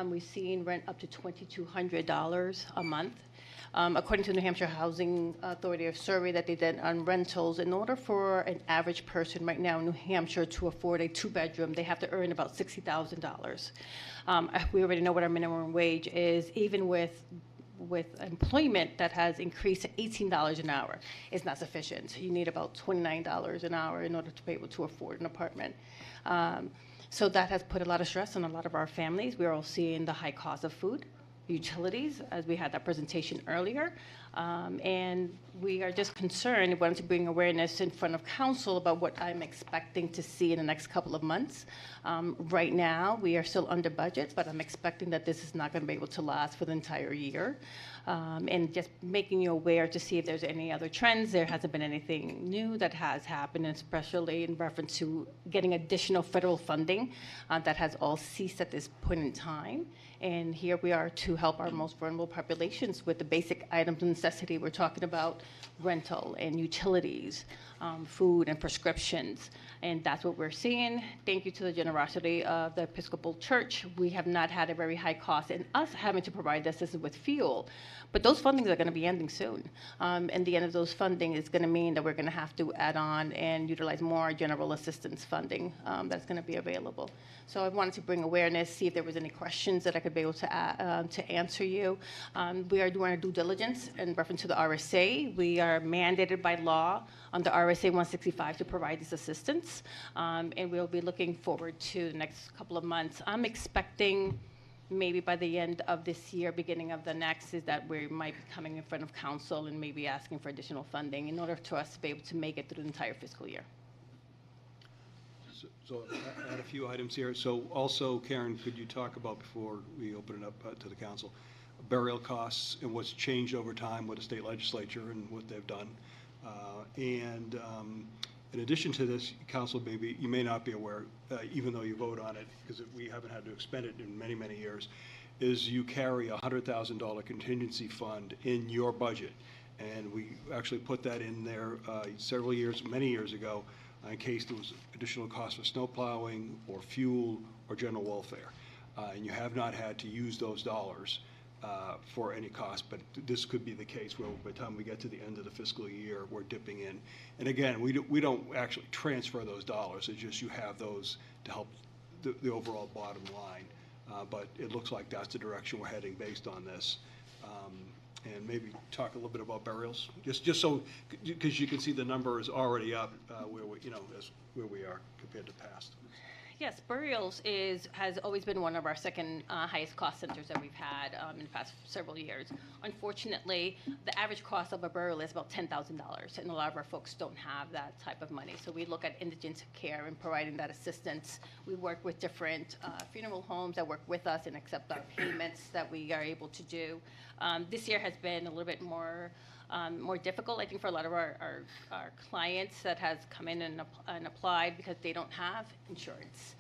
We've seen rent up to $2,200 a month. According to the New Hampshire Housing Authority, a survey that they did on rentals, in order for an average person right now in New Hampshire to afford a two-bedroom, they have to earn about $60,000. We already know what our minimum wage is, even with employment that has increased to $18 an hour. It's not sufficient. You need about $29 an hour in order to be able to afford an apartment. So that has put a lot of stress on a lot of our families. We're all seeing the high cost of food, utilities, as we had that presentation earlier. And we are just concerned, wanted to bring awareness in front of council about what I'm expecting to see in the next couple of months. Right now, we are still under budget, but I'm expecting that this is not going to be able to last for the entire year. And just making you aware to see if there's any other trends. There hasn't been anything new that has happened, especially in reference to getting additional federal funding that has all ceased at this point in time. And here we are to help our most vulnerable populations with the basic items of necessity. We're talking about rental and utilities, food and prescriptions. And that's what we're seeing. Thank you to the generosity of the Episcopal Church. We have not had a very high cost in us having to provide this is with fuel. But those fundings are going to be ending soon. And the end of those funding is going to mean that we're going to have to add on and utilize more general assistance funding that's going to be available. So I wanted to bring awareness, see if there was any questions that I could be able to answer you. We are doing our due diligence in in reference to the RSA. We are mandated by law under RSA 165 to provide this assistance, and we'll be looking forward to the next couple of months. I'm expecting maybe by the end of this year, beginning of the next, is that we might be coming in front of council and maybe asking for additional funding in order for us to be able to make it through the entire fiscal year. So add a few items here. So also, Karen, could you talk about, before we open it up to the council, burial costs and what's changed over time with the state legislature and what they've done? In addition to this, council, maybe you may not be aware, even though you vote on it, because we haven't had to expend it in many, many years, is you carry a $100,000 contingency fund in your budget. And we actually put that in there several years, many years ago, in case there was additional cost for snow plowing or fuel or general welfare. And you have not had to use those dollars for any cost, but this could be the case where by the time we get to the end of the fiscal year, we're dipping in. And again, we don't actually transfer those dollars. It's just you have those to help the overall bottom line. But it looks like that's the direction we're heading based on this. And maybe talk a little bit about burials, just so, because you can see the number is already up where we, as where we are compared to past. Yes, burials has always been one of our second highest cost centers that we've had in the past several years. Unfortunately, the average cost of a burial is about $10,000, and a lot of our folks don't have that type of money. So we look at indigent care and providing that assistance. We work with different funeral homes that work with us and accept our payments that we are able to do. This year has been a little bit more difficult, I think, for a lot of our clients that has come in and applied because they don't have insurance.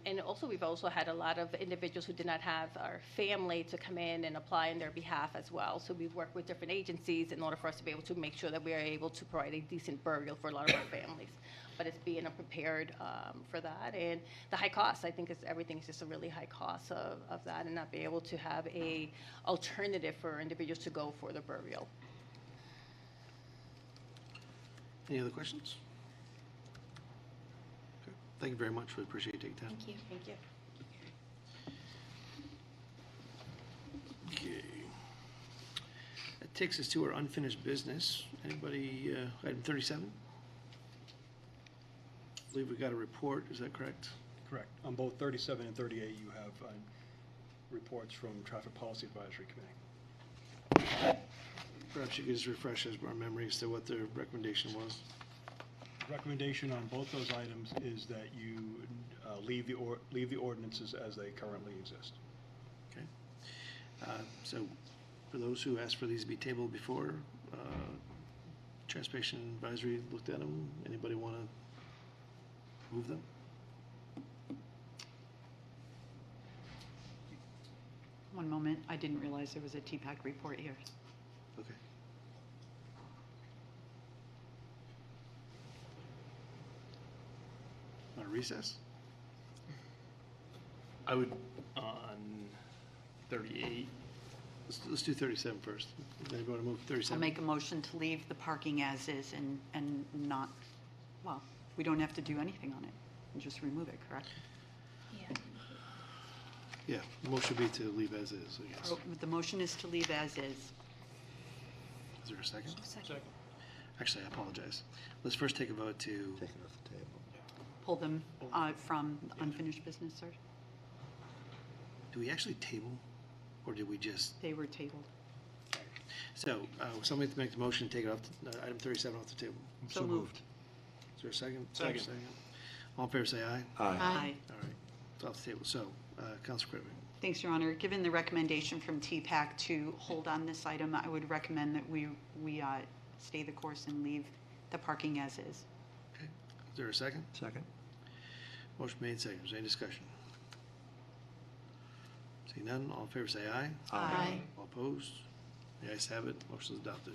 And also, we've also had a lot of individuals who did not have our family to come in and apply on their behalf as well. So we've worked with different agencies in order for us to be able to make sure that we are able to provide a decent burial for a lot of our families. But it's being prepared for that. And the high cost, I think everything is just a really high cost of that, and not be able to have a alternative for individuals to go for the burial. Any other questions? Okay. Thank you very much. We appreciate you taking time. Thank you. Thank you. Okay. That takes us to our unfinished business. Anybody, item 37? I believe we got a report, is that correct? Correct. On both 37 and 38, you have reports from Traffic Policy Advisory Committee. Perhaps you could just refresh our memory as to what the recommendation was. The recommendation on both those items is that you leave the ordinances as they currently exist. Okay. So for those who asked for these to be tabled before, Transportation Advisory looked at them. Anybody want to move them? One moment, I didn't realize there was a TPAC report here. Okay. Want to recess? I would, on 38, Let's do 37 first. Anybody want to move 37? I'll make a motion to leave the parking as is and not, well, we don't have to do anything on it, and just remove it, correct? Yeah, the motion would be to leave as is, I guess. Oh, the motion is to leave as is. Is there a second? Second. Actually, I apologize. Let's first take a vote to, Take it off the table. Pull them from unfinished business, sir. do we actually table, or did we just? They were tabled. So, somebody to make the motion, take it off, item 37 off the table. So moved. Is there a second? Second. All in favor, say aye. Aye. All right, it's off the table. So, Councilor Crittenden. Thanks, Your Honor. Given the recommendation from TPAC to hold on this item, I would recommend that we stay the course and leave the parking as is. Okay, is there a second? Second? Motion made, second. Is there any discussion? Seeing none, all in favor say aye. Aye. All opposed? The ayes have it, motion is adopted.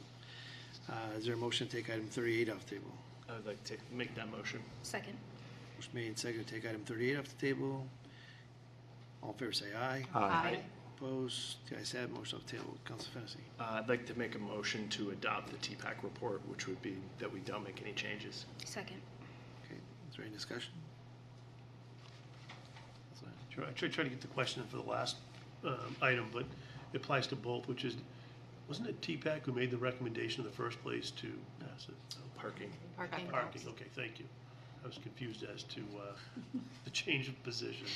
Is there a motion to take item 38 off the table? I would like to make that motion. Second. Motion made, second to take item 38 off the table. All in favor say aye. Aye. Opposed? The ayes have it, motion off the table. Council Fennessy. I'd like to make a motion to adopt the TPAC report, which would be that we don't make any changes. Second. Okay, is there any discussion? Sure, I tried to get the question for the last item, but it applies to both, which is, Wasn't it TPAC who made the recommendation in the first place to pass it? Parking. Parking, okay, thank you. I was confused as to the change of position.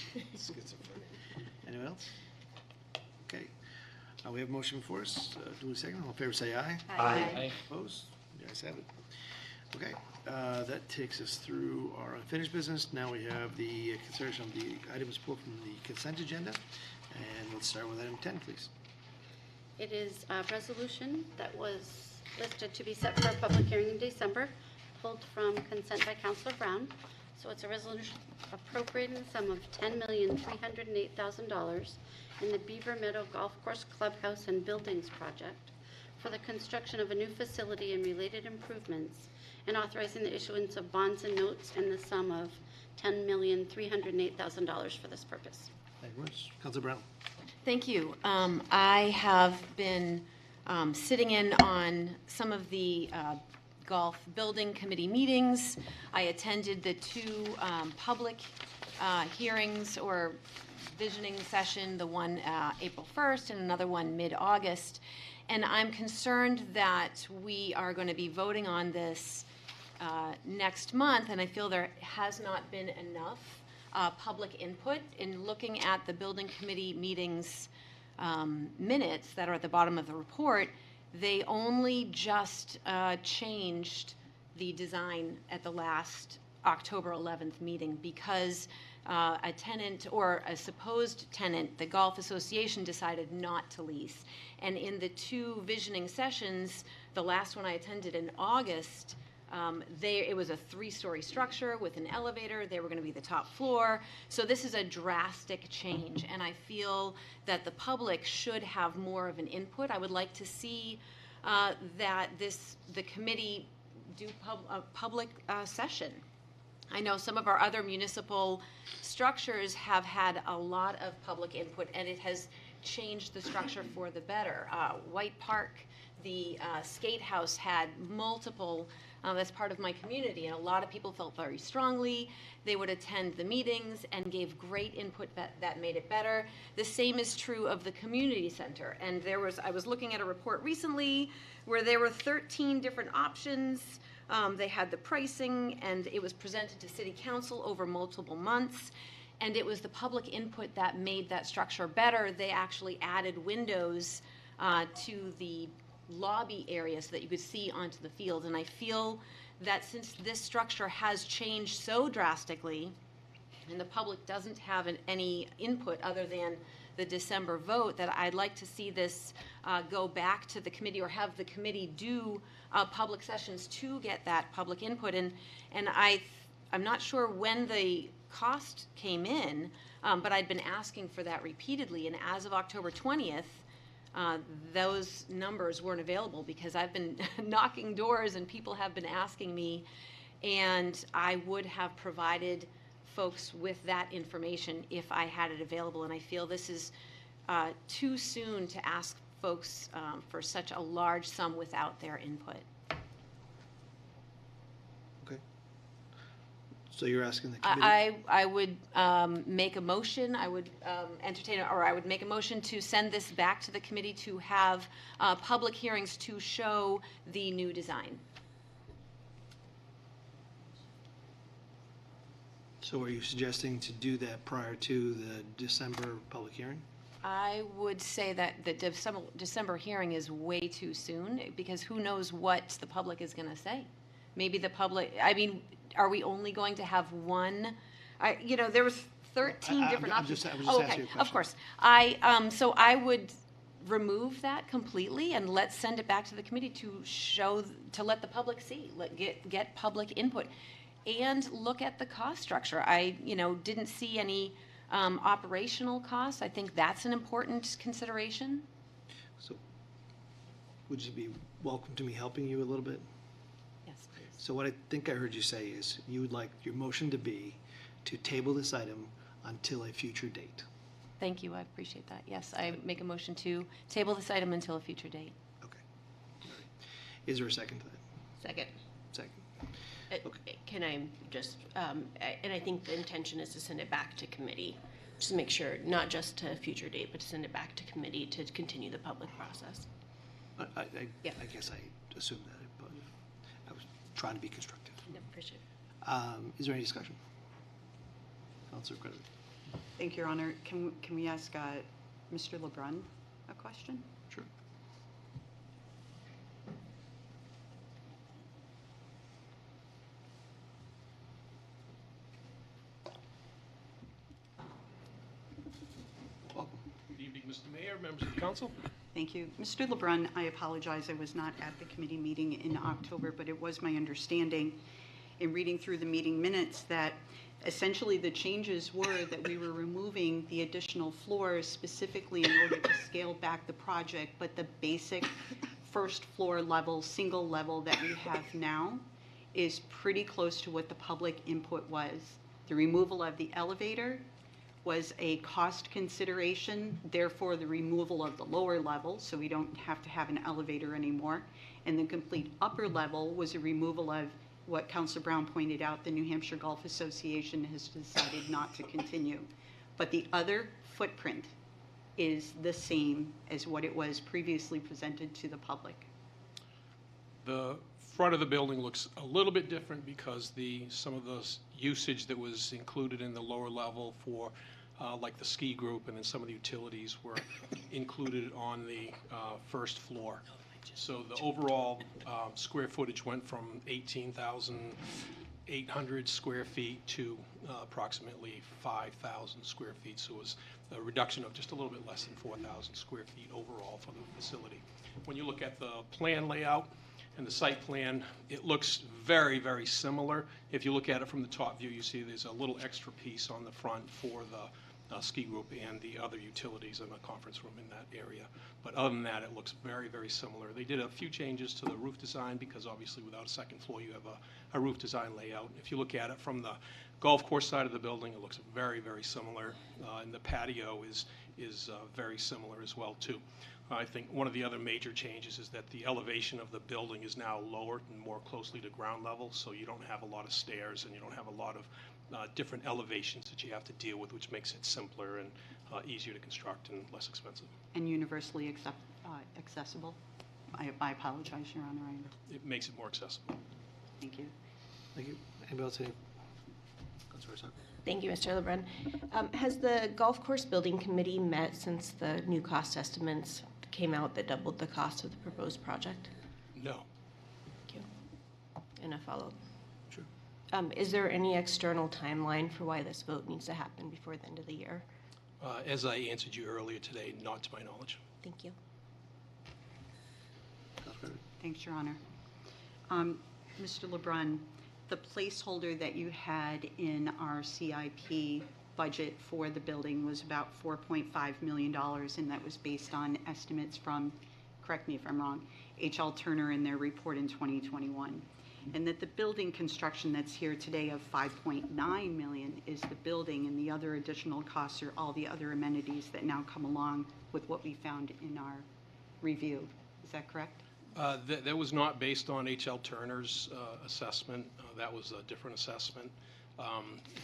Anyone else? Okay. We have a motion before us. Duly second. All in favor, say aye. Aye. Opposed? The ayes have it. Okay, that takes us through our unfinished business. Now we have the consideration of the items pulled from the consent agenda. And let's start with item 10, please. It is a resolution that was listed to be set for a public hearing in December, pulled from consent by Councilor Brown. So it's a resolution appropriating the sum of $10,308,000 in the Beaver Meadow Golf Course Clubhouse and Buildings Project for the construction of a new facility and related improvements, and authorizing the issuance of bonds and notes in the sum of $10,308,000 for this purpose. Thank you very much. Councilor Brown. Thank you. I have been sitting in on some of the golf building committee meetings. I attended the two public hearings or visioning session, the one April 1st and another one mid-August. And I'm concerned that we are going to be voting on this next month, and I feel there has not been enough public input. In looking at the building committee meetings minutes that are at the bottom of the report, they only just changed the design at the last October 11th meeting because a tenant or a supposed tenant, the Golf Association, decided not to lease. And in the two visioning sessions, the last one I attended in August, it was a 3-story structure with an elevator. They were going to be the top floor. So this is a drastic change, and I feel that the public should have more of an input. I would like to see that the committee do a public session. I know some of our other municipal structures have had a lot of public input, and it has changed the structure for the better. White Park, the skate house, had multiple, that's part of my community, and a lot of people felt very strongly. They would attend the meetings and gave great input that made it better. The same is true of the community center. And I was looking at a report recently where there were 13 different options. They had the pricing, and it was presented to City Council over multiple months. And it was the public input that made that structure better. They actually added windows to the lobby area so that you could see onto the field. And I feel that since this structure has changed so drastically and the public doesn't have any input other than the December vote, that I'd like to see this go back to the committee or have the committee do public sessions to get that public input. And I'm not sure when the cost came in, but I'd been asking for that repeatedly. And as of October 20th, those numbers weren't available because I've been knocking doors and people have been asking me, and I would have provided folks with that information if I had it available. And I feel this is too soon to ask folks for such a large sum without their input. Okay. So you're asking the committee? I would make a motion. I would entertain, or I would make a motion to send this back to the committee to have public hearings to show the new design. So are you suggesting to do that prior to the December public hearing? I would say that the December hearing is way too soon because who knows what the public is going to say. Maybe the public, I mean, are we only going to have one? There was 13 different options. I was just asking you a question. Of course. So I would remove that completely and let's send it back to the committee to let the public see, get public input. And look at the cost structure. I didn't see any operational costs. I think that's an important consideration. So would you be welcome to me helping you a little bit? Yes, please. So what I think I heard you say is you would like your motion to be to table this item until a future date. Thank you. I appreciate that. Yes, I make a motion to table this item until a future date. Okay. All right. Is there a second to that? Second. Second. Okay. Can I just, and I think the intention is to send it back to committee, just to make sure, not just to a future date, but to send it back to committee to continue the public process. Yeah. I guess I assumed that, but I was trying to be constructive. No, appreciate it. Is there any discussion? Counselor Credit. Thank you, Your Honor. Can we ask Mr. LeBrun a question? Sure. Welcome. Good evening, Mr. Mayor, members of the council. Thank you. Mr. LeBrun, I apologize, I was not at the committee meeting in October, but it was my understanding in reading through the meeting minutes that essentially the changes were that we were removing the additional floors specifically in order to scale back the project, but the basic first floor level, single level that we have now is pretty close to what the public input was. The removal of the elevator was a cost consideration, therefore the removal of the lower level, so we don't have to have an elevator anymore. And the complete upper level was a removal of what Councilor Brown pointed out, the New Hampshire Golf Association has decided not to continue. But the other footprint is the same as what it was previously presented to the public. The front of the building looks a little bit different because some of the usage that was included in the lower level for like the ski group and then some of the utilities were included on the first floor. So the overall square footage went from 18,800 square feet to approximately 5,000 square feet. So it was a reduction of just a little bit less than 4,000 square feet overall for the facility. When you look at the plan layout and the site plan, it looks very, very similar. If you look at it from the top view, you see there's a little extra piece on the front for the ski group and the other utilities in the conference room in that area. But other than that, it looks very, very similar. They did a few changes to the roof design because obviously without a second floor, you have a roof design layout. If you look at it from the golf course side of the building, it looks very, very similar. And the patio is very similar as well, too. I think one of the other major changes is that the elevation of the building is now lower and more closely to ground level, so you don't have a lot of stairs and you don't have a lot of different elevations that you have to deal with, which makes it simpler and easier to construct and less expensive. And universally accessible? I apologize, Your Honor. It makes it more accessible. Thank you. Thank you. Anybody else? Councilor Sacco. Thank you, Mr. LeBrun. Has the golf course building committee met since the new cost estimates came out that doubled the cost of the proposed project? No. Thank you. And a follow-up. Sure. Is there any external timeline for why this vote needs to happen before the end of the year? As I answered you earlier today, not to my knowledge. Thank you. Thanks, Your Honor. Mr. LeBrun, the placeholder that you had in our CIP budget for the building was about $4.5 million, and that was based on estimates from, correct me if I'm wrong, H.L. Turner in their report in 2021. And that the building construction that's here today of $5.9 million is the building, and the other additional costs are all the other amenities that now come along with what we found in our review. Is that correct? That was not based on H.L. Turner's assessment. That was a different assessment.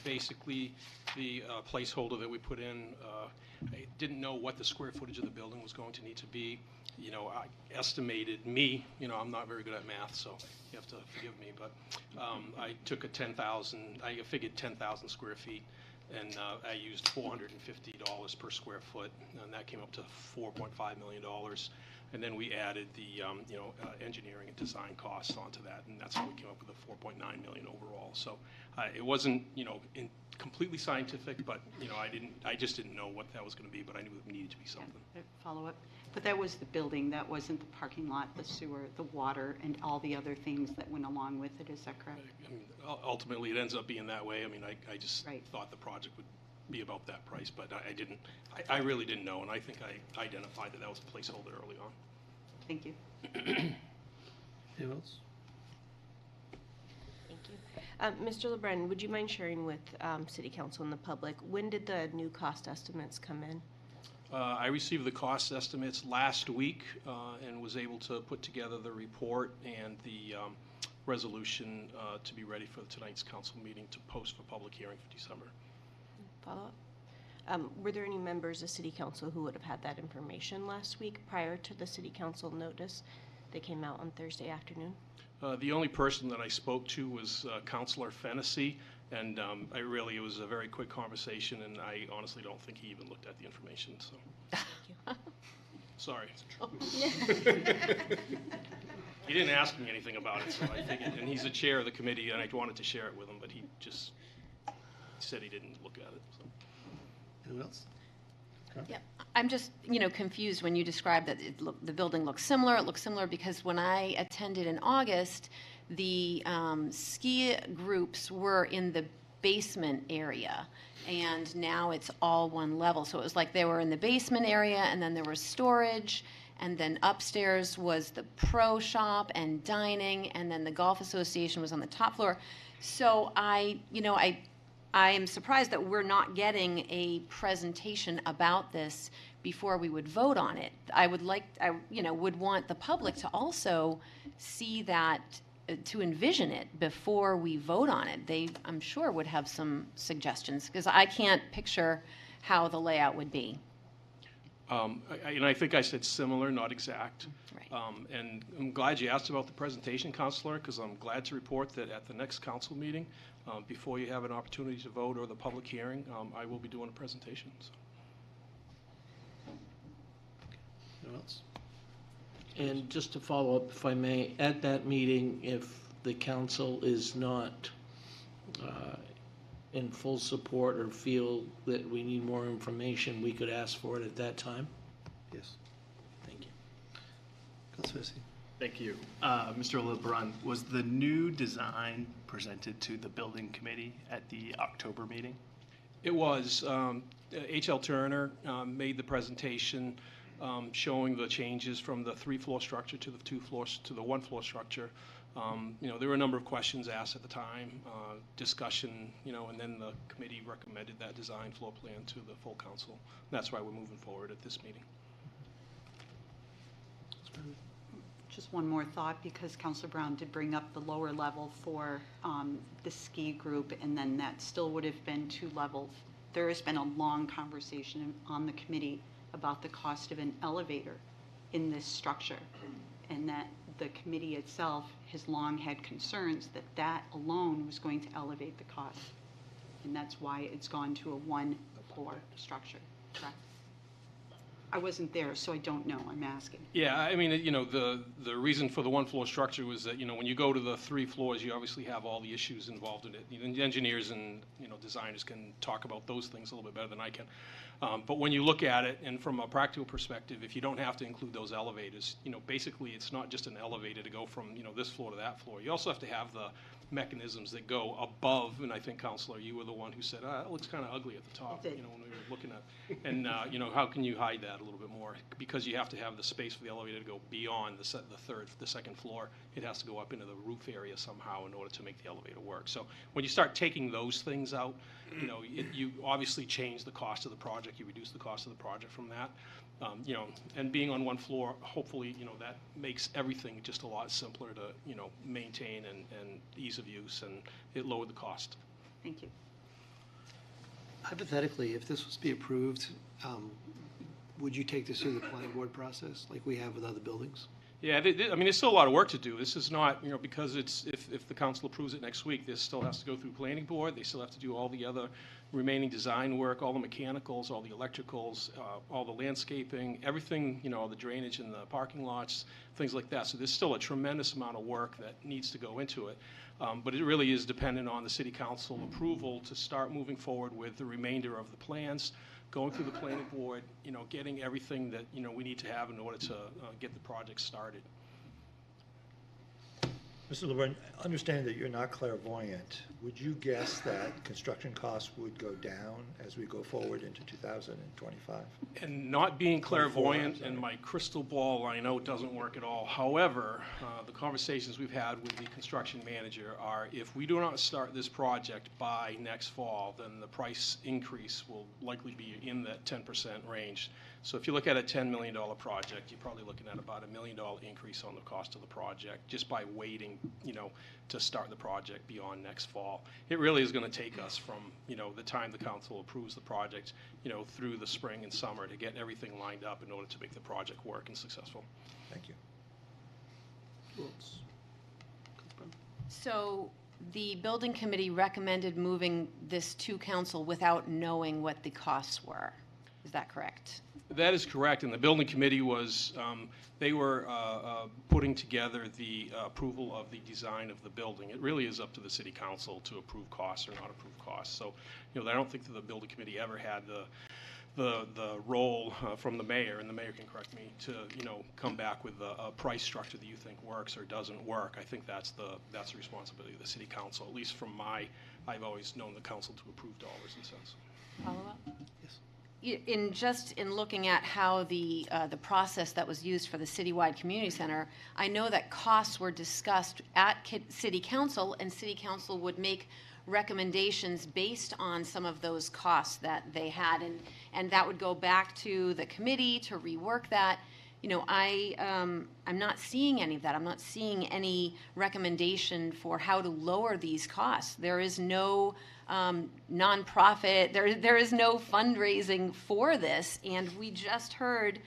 Basically, the placeholder that we put in, I didn't know what the square footage of the building was going to need to be. You know, I estimated I'm not very good at math, so you have to forgive me, but I took I figured 10,000 square feet, and I used $450 per square foot, and that came up to $4.5 million. And then we added the engineering and design costs onto that, and that's how we came up with the $4.9 million overall. So it wasn't completely scientific, but I just didn't know what that was going to be, but I knew it needed to be something. Follow up. But that was the building, that wasn't the parking lot, the sewer, the water, and all the other things that went along with it. Is that correct? I mean, ultimately, it ends up being that way. I mean, I just thought the project would be about that price, but I really didn't know, and I think I identified that was a placeholder early on. Thank you. Anyone else? Thank you. Mr. LeBrun, would you mind sharing with City Council and the public, when did the new cost estimates come in? I received the cost estimates last week and was able to put together the report and the resolution to be ready for tonight's council meeting to post for public hearing for December. Follow-up. Were there any members of City Council who would have had that information last week prior to the City Council notice that came out on Thursday afternoon? The only person that I spoke to was Councilor Fennessy, and it was a very quick conversation, and I honestly don't think he even looked at the information, so. Sorry. He didn't ask me anything about it, so I figured, and he's the chair of the committee, and I wanted to share it with him, but he just said he didn't look at it, so. Anyone else? Yeah, I'm just, confused when you describe that the building looks similar. It looks similar because when I attended in August, the ski groups were in the basement area, and now it's all one level. So it was like they were in the basement area, and then there was storage, and then upstairs was the pro shop and dining, and then the golf association was on the top floor. So I am surprised that we're not getting a presentation about this before we would vote on it. I would want the public to also see that, to envision it before we vote on it. They, I'm sure, would have some suggestions, because I can't picture how the layout would be. I think I said similar, not exact. Right. And I'm glad you asked about the presentation, Counselor, because I'm glad to report that at the next council meeting, before you have an opportunity to vote or the public hearing, I will be doing a presentation. So. Anyone else? And just to follow up, if I may, at that meeting, if the council is not in full support or feel that we need more information, we could ask for it at that time? Yes. Thank you. Councilor Fessy. Thank you. Mr. LeBrun, was the new design presented to the building committee at the October meeting? It was. H.L. Turner made the presentation showing the changes from the 3-floor structure to the 2-floor to the 1-floor structure. There were a number of questions asked at the time, discussion, and then the committee recommended that design floor plan to the full council. That's why we're moving forward at this meeting. Just one more thought, because Councilor Brown did bring up the lower level for the ski group, and then that still would have been 2 levels. There has been a long conversation on the committee about the cost of an elevator in this structure, and that the committee itself has long had concerns that that alone was going to elevate the cost, and that's why it's gone to a 1-floor structure. Correct? I wasn't there, so I don't know. I'm asking. Yeah, I mean, the reason for the 1-floor structure was that, when you go to the 3 floors, you obviously have all the issues involved in it. The engineers and, designers can talk about those things a little bit better than I can. But when you look at it, and from a practical perspective, if you don't have to include those elevators, basically it's not just an elevator to go from, this floor to that floor. You also have to have the mechanisms that go above, and I think, Counselor, you were the one who said, it looks kind of ugly at the top, when we were looking at, and, how can you hide that a little bit more? Because you have to have the space for the elevator to go beyond the second floor. It has to go up into the roof area somehow in order to make the elevator work. So when you start taking those things out, you obviously change the cost of the project, you reduce the cost of the project from that. And being on 1 floor, hopefully, that makes everything just a lot simpler to, maintain and ease of use, and it lowered the cost. Thank you. Hypothetically, if this was to be approved, would you take this through the planning board process like we have with other buildings? Yeah, there's still a lot of work to do. This is not, because if the council approves it next week, this still has to go through planning board. They still have to do all the other remaining design work, all the mechanicals, all the electricals, all the landscaping, everything, the drainage in the parking lots, things like that. So there's still a tremendous amount of work that needs to go into it. But it really is dependent on the city council approval to start moving forward with the remainder of the plans, going through the planning board, getting everything that, we need to have in order to get the project started. Mr. LeBrun, understanding that you're not clairvoyant, would you guess that construction costs would go down as we go forward into 2025? And not being clairvoyant, and my crystal ball, I know it doesn't work at all. However, the conversations we've had with the construction manager are, if we do not start this project by next fall, then the price increase will likely be in that 10% range. So if you look at a $10 million project, you're probably looking at about $1 million increase on the cost of the project just by waiting to start the project beyond next fall. It really is going to take us from, the time the council approves the project, through the spring and summer to get everything lined up in order to make the project work and successful. Thank you. So the building committee recommended moving this to council without knowing what the costs were. Is that correct? That is correct, and the building committee was, they were putting together the approval of the design of the building. It really is up to the city council to approve costs or not approve costs. So, I don't think that the building committee ever had the role from the mayor, and the mayor can correct me, to, come back with a price structure that you think works or doesn't work. I think that's the responsibility of the city council, at least from I've always known the council to approve dollars and cents. Follow up? Yes. In looking at how the process that was used for the citywide community center, I know that costs were discussed at city council, and city council would make recommendations based on some of those costs that they had, and that would go back to the committee to rework that. I'm not seeing any of that. I'm not seeing any recommendation for how to lower these costs. There is no nonprofit, there is no fundraising for this, and we just heard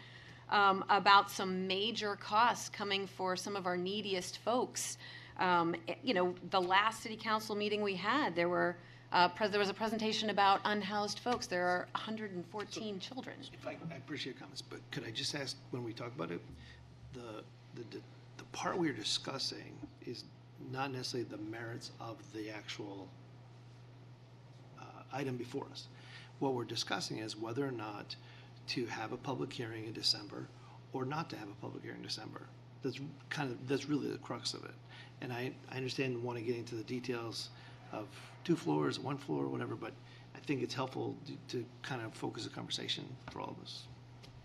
about some major costs coming for some of our neediest folks. The last city council meeting we had, there was a presentation about unhoused folks. There are 114 children. I appreciate your comments, but could I just ask, when we talk about it, the part we're discussing is not necessarily the merits of the actual item before us. What we're discussing is whether or not to have a public hearing in December or not to have a public hearing in December. That's really the crux of it. And I understand wanting to get into the details of 2 floors, 1 floor, whatever, but I think it's helpful to kind of focus the conversation for all of us.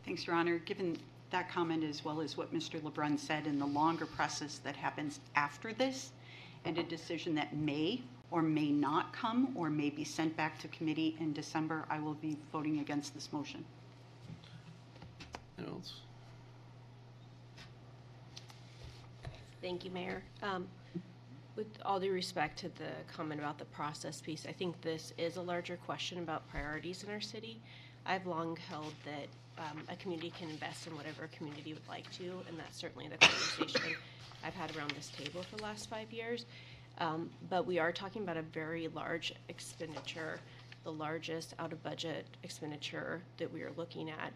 Thanks, Your Honor. Given that comment as well as what Mr. LeBrun said and the longer process that happens after this, and a decision that may or may not come or may be sent back to committee in December, I will be voting against this motion. Anyone else? Thank you, Mayor. With all due respect to the comment about the process piece, I think this is a larger question about priorities in our city. I've long held that a community can invest in whatever a community would like to, and that's certainly the conversation I've had around this table for the last 5 years. But we are talking about a very large expenditure, the largest out-of-budget expenditure that we are looking at.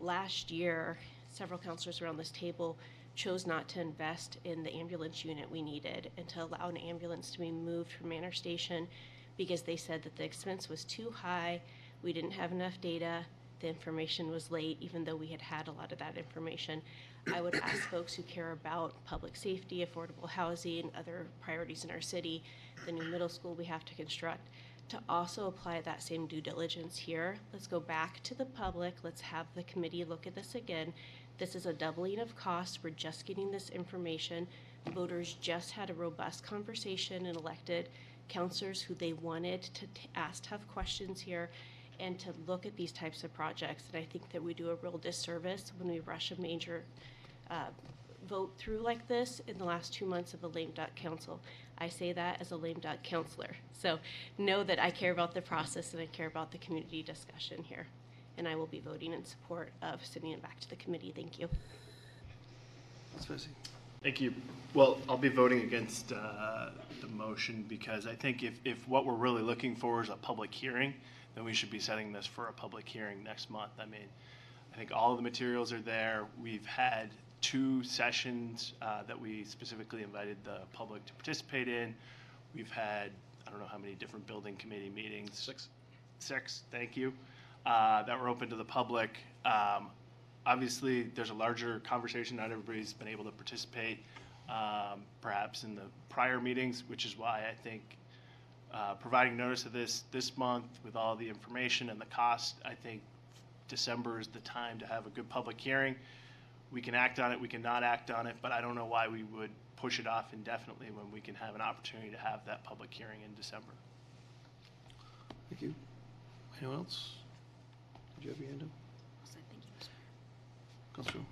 Last year, several councilors around this table chose not to invest in the ambulance unit we needed and to allow an ambulance to be moved from Manor Station because they said that the expense was too high, we didn't have enough data, the information was late, even though we had a lot of that information. I would ask folks who care about public safety, affordable housing, other priorities in our city, the new middle school we have to construct, to also apply that same due diligence here. Let's go back to the public. Let's have the committee look at this again. This is a doubling of costs. We're just getting this information. Voters just had a robust conversation and elected counselors who they wanted to ask tough questions here and to look at these types of projects. And I think that we do a real disservice when we rush a major vote through like this in the last 2 months of a lame duck council. I say that as a lame duck counselor. So know that I care about the process and I care about the community discussion here. And I will be voting in support of sending it back to the committee. Thank you. Thank you. Well, I'll be voting against the motion because I think if what we're really looking for is a public hearing, then we should be setting this for a public hearing next month. I mean, I think all of the materials are there. We've had 2 sessions that we specifically invited the public to participate in. We've had, I don't know how many different building committee meetings. 6, thank you, that were open to the public. Obviously, there's a larger conversation. Not everybody's been able to participate, perhaps in the prior meetings, which is why I think providing notice of this month with all the information and the cost, I think December is the time to have a good public hearing. We can act on it, we can not act on it, but I don't know why we would push it off indefinitely when we can have an opportunity to have that public hearing in December. Thank you. Anyone else? Did you have your hand up? Thank you, Mr. Councilor.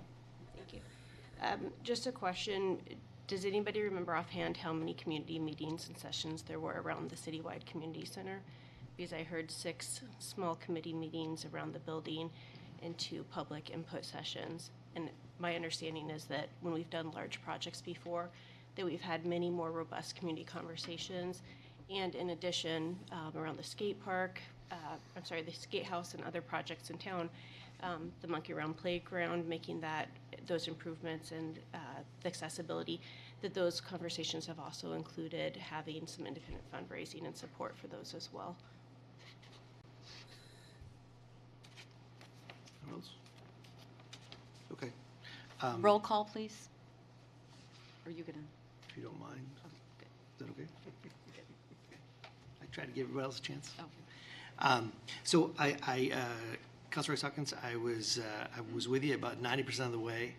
Thank you. Just a question. Does anybody remember offhand how many community meetings and sessions there were around the citywide community center? Because I heard 6 small committee meetings around the building and 2 public input sessions. And my understanding is that when we've done large projects before, that we've had many more robust community conversations. And in addition, around the skate park, the skate house and other projects in town, the Monkey Around Playground, making those improvements and the accessibility, that those conversations have also included having some independent fundraising and support for those as well. Anyone else? Okay. Roll call, please. Are you gonna? If you don't mind. Is that okay? I try to give everybody else a chance. Oh. So Councilor Rice Hawkins, I was with you about 90% of the way,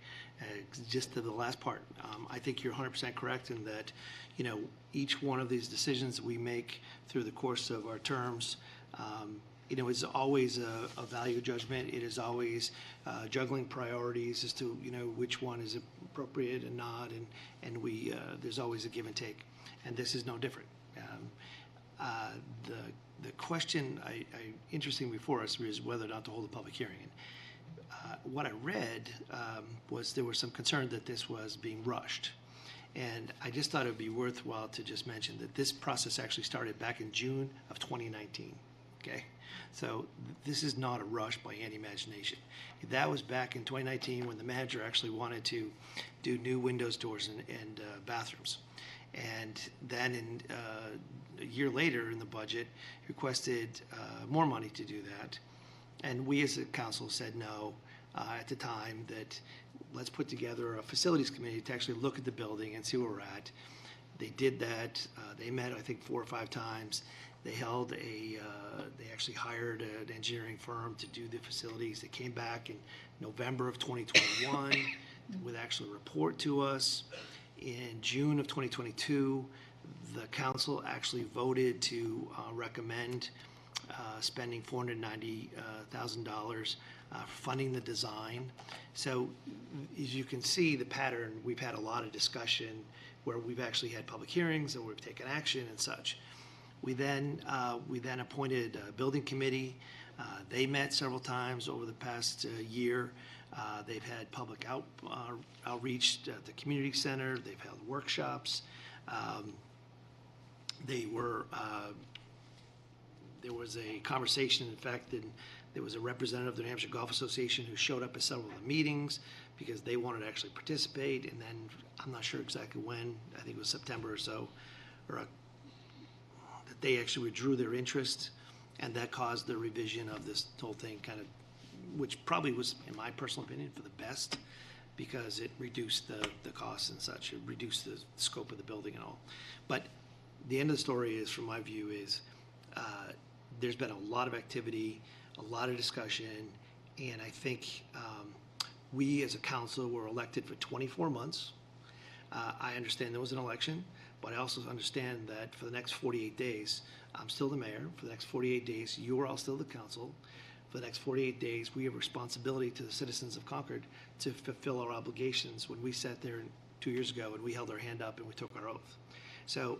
just to the last part. I think you're 100% correct in that, each one of these decisions we make through the course of our terms, is always a value judgment. It is always juggling priorities as to, which one is appropriate and not, and there's always a give and take, and this is no different. The question interesting before us is whether or not to hold a public hearing. What I read was there was some concern that this was being rushed. And I just thought it would be worthwhile to just mention that this process actually started back in June of 2019, okay? So this is not a rush by any imagination. That was back in 2019 when the manager actually wanted to do new windows, doors, and bathrooms. And then a year later in the budget, requested more money to do that. And we as a council said no at the time, that let's put together a facilities committee to actually look at the building and see where we're at. They did that. They met, I think, 4 or 5 times. They actually hired an engineering firm to do the facilities. They came back in November of 2021 with actually a report to us. In June of 2022, the council actually voted to recommend spending $490,000 funding the design. So as you can see the pattern, we've had a lot of discussion where we've actually had public hearings and we've taken action and such. We then appointed a building committee. They met several times over the past year. They've had public outreach at the community center. They've held workshops. There was a conversation, in fact, that there was a representative of the New Hampshire Golf Association who showed up at several of the meetings because they wanted to actually participate. And then, I'm not sure exactly when, I think it was September or so, that they actually withdrew their interest, and that caused the revision of this whole thing, kind of, which probably was, in my personal opinion, for the best, because it reduced the costs and such. It reduced the scope of the building and all. But the end of the story is, from my view, is there's been a lot of activity, a lot of discussion, and I think we as a council were elected for 24 months. I understand there was an election, but I also understand that for the next 48 days, I'm still the mayor. For the next 48 days, you are all still the council. For the next 48 days, we have responsibility to the citizens of Concord to fulfill our obligations when we sat there 2 years ago and we held our hand up and we took our oath. So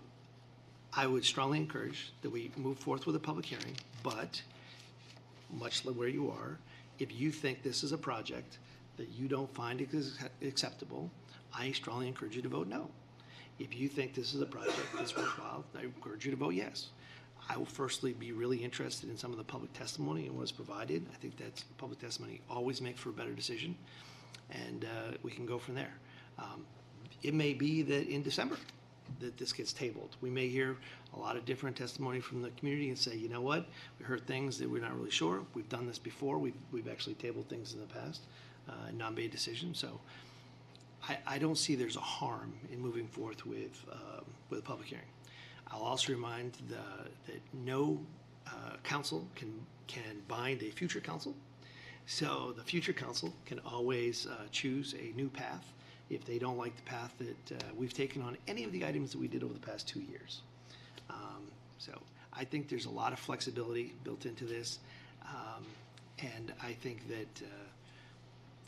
I would strongly encourage that we move forth with a public hearing, but much like where you are, if you think this is a project that you don't find acceptable, I strongly encourage you to vote no. If you think this is a project that's worthwhile, I encourage you to vote yes. I will firstly be really interested in some of the public testimony and what's provided. I think that public testimony always makes for a better decision, and we can go from there. It may be that in December that this gets tabled. We may hear a lot of different testimony from the community and say, you know what, we heard things that we're not really sure. We've done this before. We've actually tabled things in the past and not made decisions. So I don't see there's a harm in moving forth with a public hearing. I'll also remind that no council can bind a future council. So the future council can always choose a new path if they don't like the path that we've taken on any of the items that we did over the past 2 years. So I think there's a lot of flexibility built into this. And I think that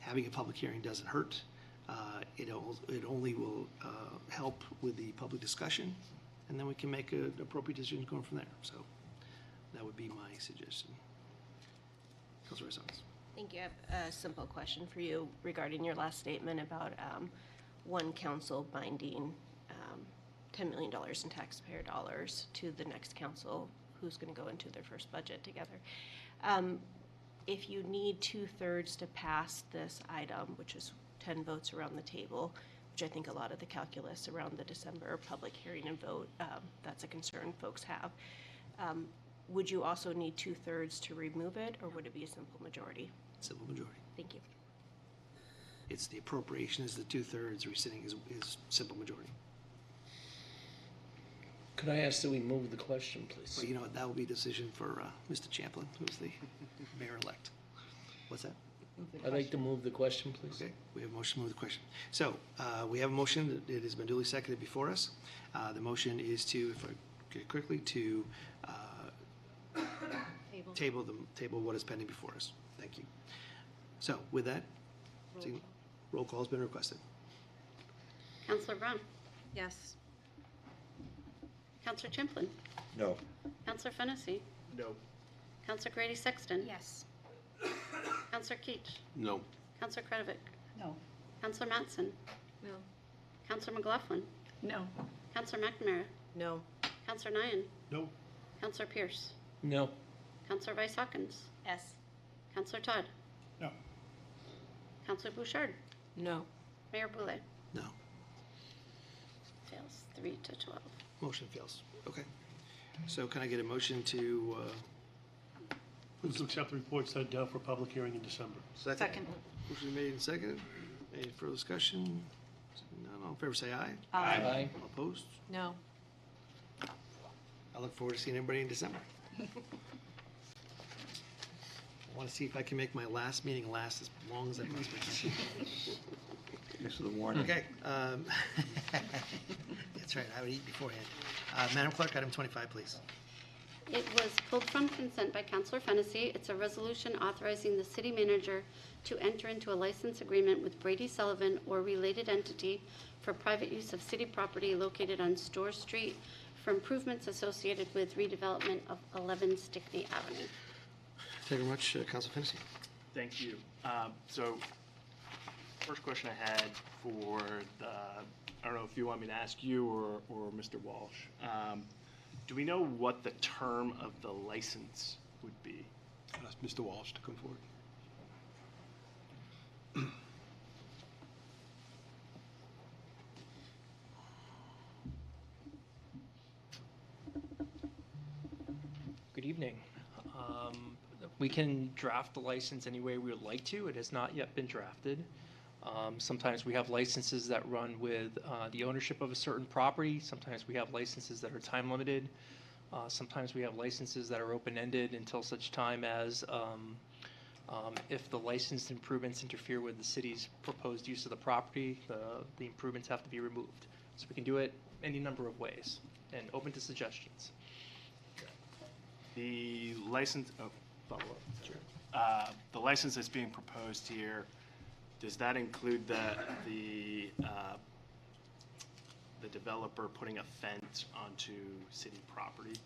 having a public hearing doesn't hurt. It only will help with the public discussion, and then we can make an appropriate decision going from there. So that would be my suggestion. Councilor Sons. Thank you. I have a simple question for you regarding your last statement about one council binding $10 million in taxpayer dollars to the next council who's going to go into their first budget together. If you need 2/3 to pass this item, which is 10 votes around the table, which I think a lot of the calculus around the December public hearing and vote, that's a concern folks have. Would you also need 2/3 to remove it, or would it be a simple majority? Simple majority. Thank you. It's the appropriation is the 2/3, rescinding is simple majority. Could I ask that we move the question, please? Well, you know what, that will be a decision for Mr. Champlin, who's the mayor-elect. What's that? I'd like to move the question, please. Okay, we have a motion to move the question. So, we have a motion, it has been duly seconded before us. The motion is to, if I get it quickly, to table what is pending before us. Thank you. So, with that, roll call has been requested. Counselor Brown? Yes. Counselor Champlin? No. Counselor Fennessy? No. Counselor Grady Sexton? Yes. Counselor Keach? No. Counselor Kretovic? No. Counselor Mattson? No. Counselor McLaughlin? No. Counselor McNamara? No. Counselor Nyan? No. Counselor Pierce? No. Counselor Vice Hawkins? Yes. Counselor Todd? No. Counselor Bouchard? No. Mayor Boulay? No. Fails 3 to 12. Motion fails. Okay. So can I get a motion to, Move to accept the report sent down for public hearing in December. Second. motion made and seconded. Any further discussion? None, all in favor say aye. Aye. All opposed? No. I look forward to seeing everybody in December. I want to see if I can make my last meeting last as long as I possibly can. Thanks for the warning. Okay. That's right, I would eat beforehand. Madam Clerk, item 25, please. It was pulled from consent by Counselor Fennessy. It's a resolution authorizing the city manager to enter into a license agreement with Brady Sullivan or related entity for private use of city property located on Store Street for improvements associated with redevelopment of 11 Stickney Avenue. Thank you very much, Councilor Fennessy. Thank you. So, first question I had for the, I don't know if you want me to ask you or Mr. Walsh. Do we know what the term of the license would be? Ask Mr. Walsh to come forward. Good evening. We can draft the license any way we would like to. It has not yet been drafted. Sometimes we have licenses that run with the ownership of a certain property. Sometimes we have licenses that are time limited. Sometimes we have licenses that are open-ended until such time as if the licensed improvements interfere with the city's proposed use of the property, the improvements have to be removed. So we can do it any number of ways and open to suggestions. The license, follow-up. Sure. The license that's being proposed here, does that include the developer putting a fence onto city property?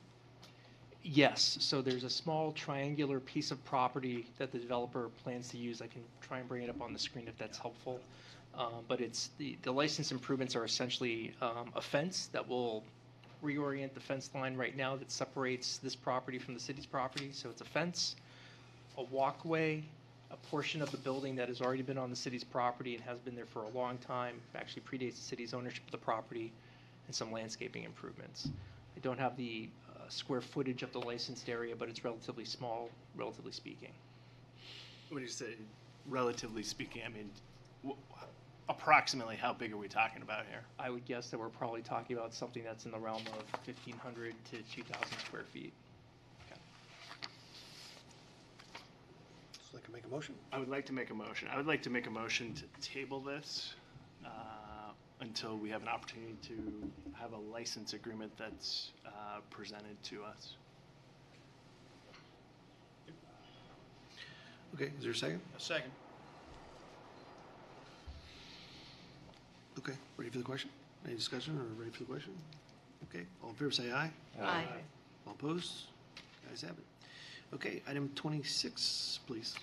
Yes, so there's a small triangular piece of property that the developer plans to use. I can try and bring it up on the screen if that's helpful. But it's the license improvements are essentially a fence that will reorient the fence line right now that separates this property from the city's property. So it's a fence, a walkway, a portion of the building that has already been on the city's property and has been there for a long time, actually predates the city's ownership of the property, and some landscaping improvements. I don't have the square footage of the licensed area, but it's relatively small, relatively speaking. When you say relatively speaking, I mean, approximately how big are we talking about here? I would guess that we're probably talking about something that's in the realm of 1,500 to 2,000 square feet. So I can make a motion? I would like to make a motion. I would like to make a motion to table this until we have an opportunity to have a license agreement that's presented to us. Okay, is there a second? A second. Okay, ready for the question? Any discussion or ready for the question? Okay, all in favor say aye. Aye. All opposed? Guys have it. Okay, item 26, please.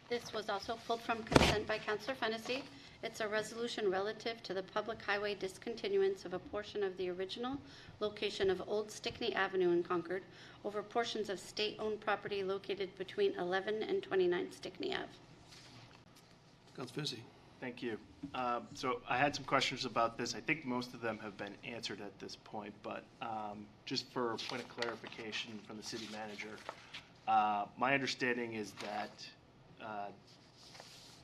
This was also pulled from consent by Councilor Fennessy. It's a resolution relative to the public highway discontinuance of a portion of the original location of Old Stickney Avenue in Concord over portions of state-owned property located between 11 and 29 Stickney Ave. Councilor Fennessy. Thank you. So I had some questions about this. I think most of them have been answered at this point, but just for a point of clarification from the city manager, my understanding is that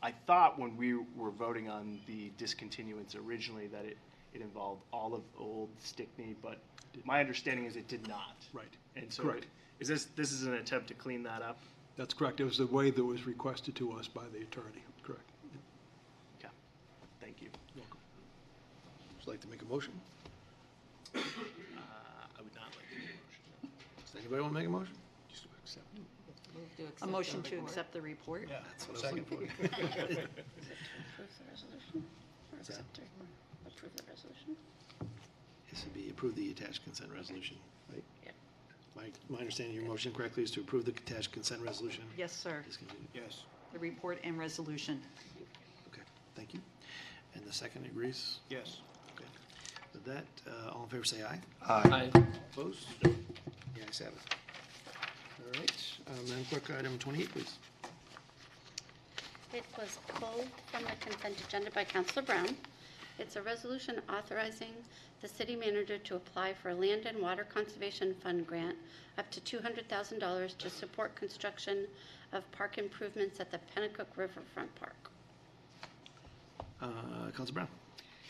I thought when we were voting on the discontinuance originally that it involved all of Old Stickney, but my understanding is it did not. Right. And so Correct. this is an attempt to clean that up? That's correct. It was the way that was requested to us by the attorney. Correct. Okay. Thank you. Welcome. Would you like to make a motion? I would not like to make a motion. Does anybody want to make a motion? Just to accept. A motion to accept the report? Yeah, that's what I was looking for. Approve the resolution? Or What's that? accept or approve the resolution? This would be approve the attached consent resolution, right? Yeah. My understanding of your motion correctly is to approve the attached consent resolution. Yes, sir. Discontinue. Yes. The report and resolution. Okay, thank you. And the second agrees? Yes. Okay. With that, all in favor say aye. Aye. Opposed? The ayes have it. All right, Madam Clerk, item 28, please. It was pulled from the consent agenda by Councilor Brown. It's a resolution authorizing the city manager to apply for a Land and Water Conservation Fund grant up to $200,000 to support construction of park improvements at the Pennacook Riverfront Park. Councilor Brown.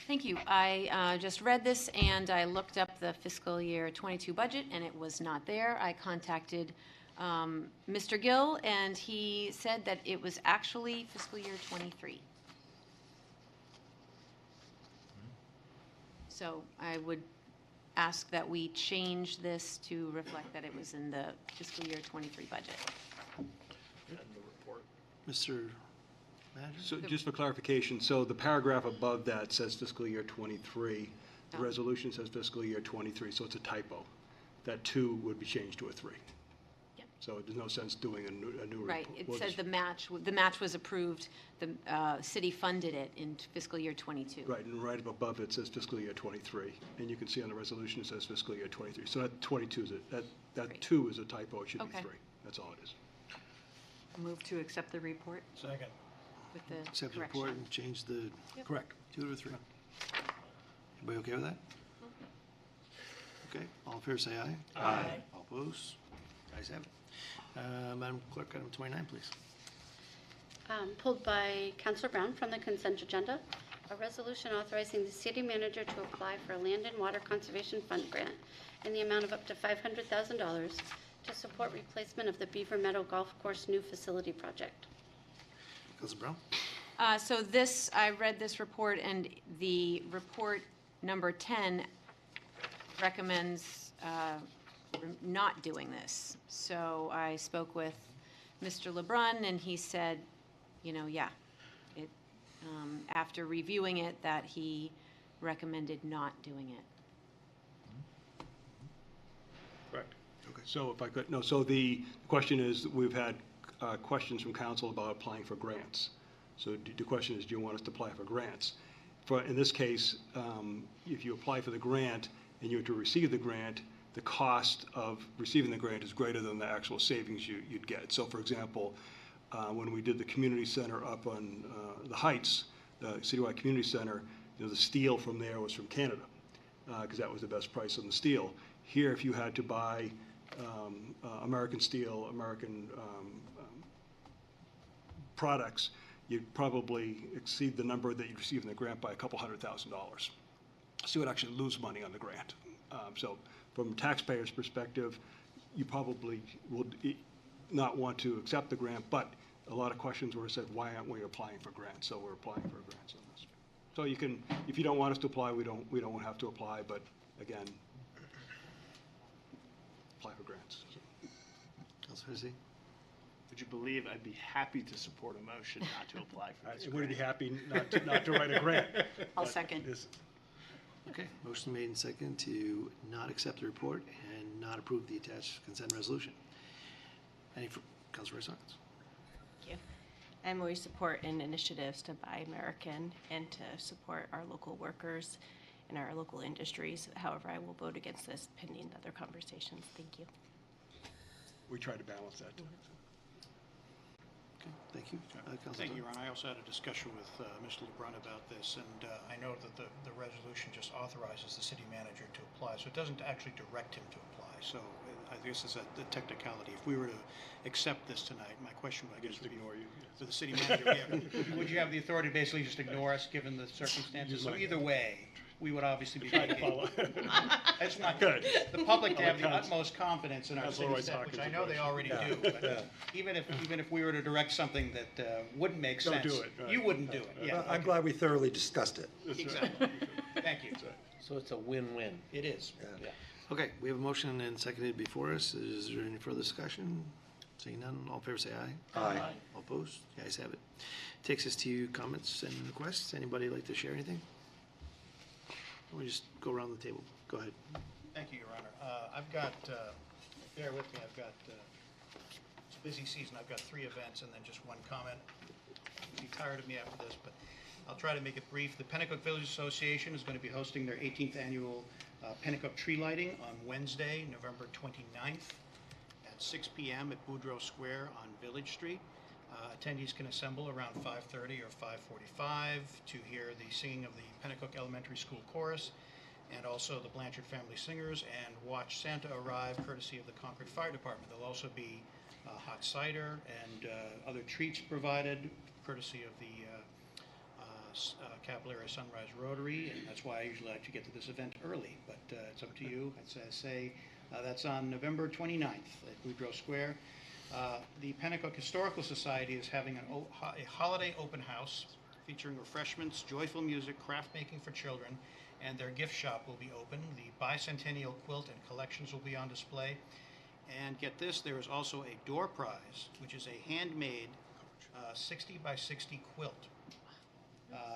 Thank you. I just read this and I looked up the fiscal year 22 budget and it was not there. I contacted Mr. Gill and he said that it was actually fiscal year 23. So I would ask that we change this to reflect that it was in the fiscal year 23 budget. Mr. Manager? So just for clarification, so the paragraph above that says fiscal year 23. The Oh. resolution says fiscal year 23, so it's a typo. That 2 would be changed to a 3. Yep. So there's no sense doing a new Right, report. it We'll says just- the match was approved, the city funded it in fiscal year 22. Right, and right up above it says fiscal year 23. And you can see on the resolution it says fiscal year 23. So that 22 is that Great. 2 is a typo, it should be Okay. 3. That's all it is. Move to accept the report? Second. With the Accept the report correction. and change the Yep. Correct. 2 to 3. Everybody okay with that? Okay, all in favor say aye. Aye. All opposed? Ayes have it. Madam Clerk, item 29, please. Pulled by Councilor Brown from the consent agenda, a resolution authorizing the city manager to apply for a Land and Water Conservation Fund grant in the amount of up to $500,000 to support replacement of the Beaver Meadow Golf Course new facility project. Councilor Brown? So I read this report, and the report number 10 recommends not doing this. So I spoke with Mr. LeBrun, and he said, after reviewing it, that he recommended not doing it. Correct. Okay. So if I could, no, so the question is, we've had questions from council about applying for grants. So the question is, do you want us to apply for grants? In this case, if you apply for the grant and you're to receive the grant, the cost of receiving the grant is greater than the actual savings you'd get. So for example, when we did the community center up on the Heights, the citywide community center, the steel from there was from Canada, because that was the best price on the steel. Here, if you had to buy American steel, American products, you'd probably exceed the number that you'd receive in the grant by a couple $100,000. So you would actually lose money on the grant. So from a taxpayer's perspective, you probably would not want to accept the grant, but a lot of questions were said, why aren't we applying for grants? So we're applying for grants on this. So you can, if you don't want us to apply, we don't have to apply, but again, apply for grants. Councilor Fennessy? would you believe I'd be happy to support a motion not to apply for this I grant? would be happy not to write a grant. I'll but second. this- Okay, motion made and second to not accept the report and not approve the attached consent resolution. Councilor Rice-Hawkins? Thank you. I'm always support in initiatives to buy American and to support our local workers and our local industries. However, I will vote against this pending other conversations. Thank you. We try to balance that. Okay, thank you. Councilor Thank you, Todd? Ron. I also had a discussion with Mr. LeBrun about this, and I know that the resolution just authorizes the city manager to apply, so it doesn't actually direct him to apply. So I guess it's a technicality. If we were to accept this tonight, my question, I guess, would be Ignore you. to the city manager, yeah, would you have the authority to basically just ignore us, given the circumstances? So either way, we would obviously be Try to follow. I just want Good. the public to have the Public utmost confidence in our Councilor city Rice staff, which I Hawkins' know they already do. But even if we were to direct something that wouldn't make Don't sense, do it, right. you wouldn't do it. Yeah, Well, I'm glad we thoroughly discussed it. That's right. exactly. Thank you. That's right. So it's a win-win. It is. Yeah. Okay, we have a motion and seconded before us. Is there any further discussion? Seeing none, all in favor say aye. Aye. All opposed? The ayes have it. Takes us to comments and requests. Anybody like to share anything? We just go around the table. Go ahead. Thank you, Your Honor. I've got, bear with me, I've got, it's a busy season. I've got 3 events and then just one comment. You'll be tired of me after this, but I'll try to make it brief. The Pennacook Village Association is going to be hosting their 18th annual Pennacook tree lighting on Wednesday, November 29th at 6 p.m. at Boudreaux Square on Village Street. Attendees can assemble around 5:30 or 5:45 to hear the singing of the Pennacook Elementary School Chorus and also the Blanchard Family Singers, and watch Santa arrive courtesy of the Concord Fire Department. There'll also be hot cider and other treats provided courtesy of the Capillary Sunrise Rotary, and that's why I usually like to get to this event early, but it's up to you. As I say, that's on November 29th at Boudreaux Square. The Pennacook Historical Society is having a holiday open house featuring refreshments, joyful music, craft making for children, and their gift shop will be open. The bicentennial quilt and collections will be on display. And get this, there is also a door prize, which is a handmade 60 by 60 quilt.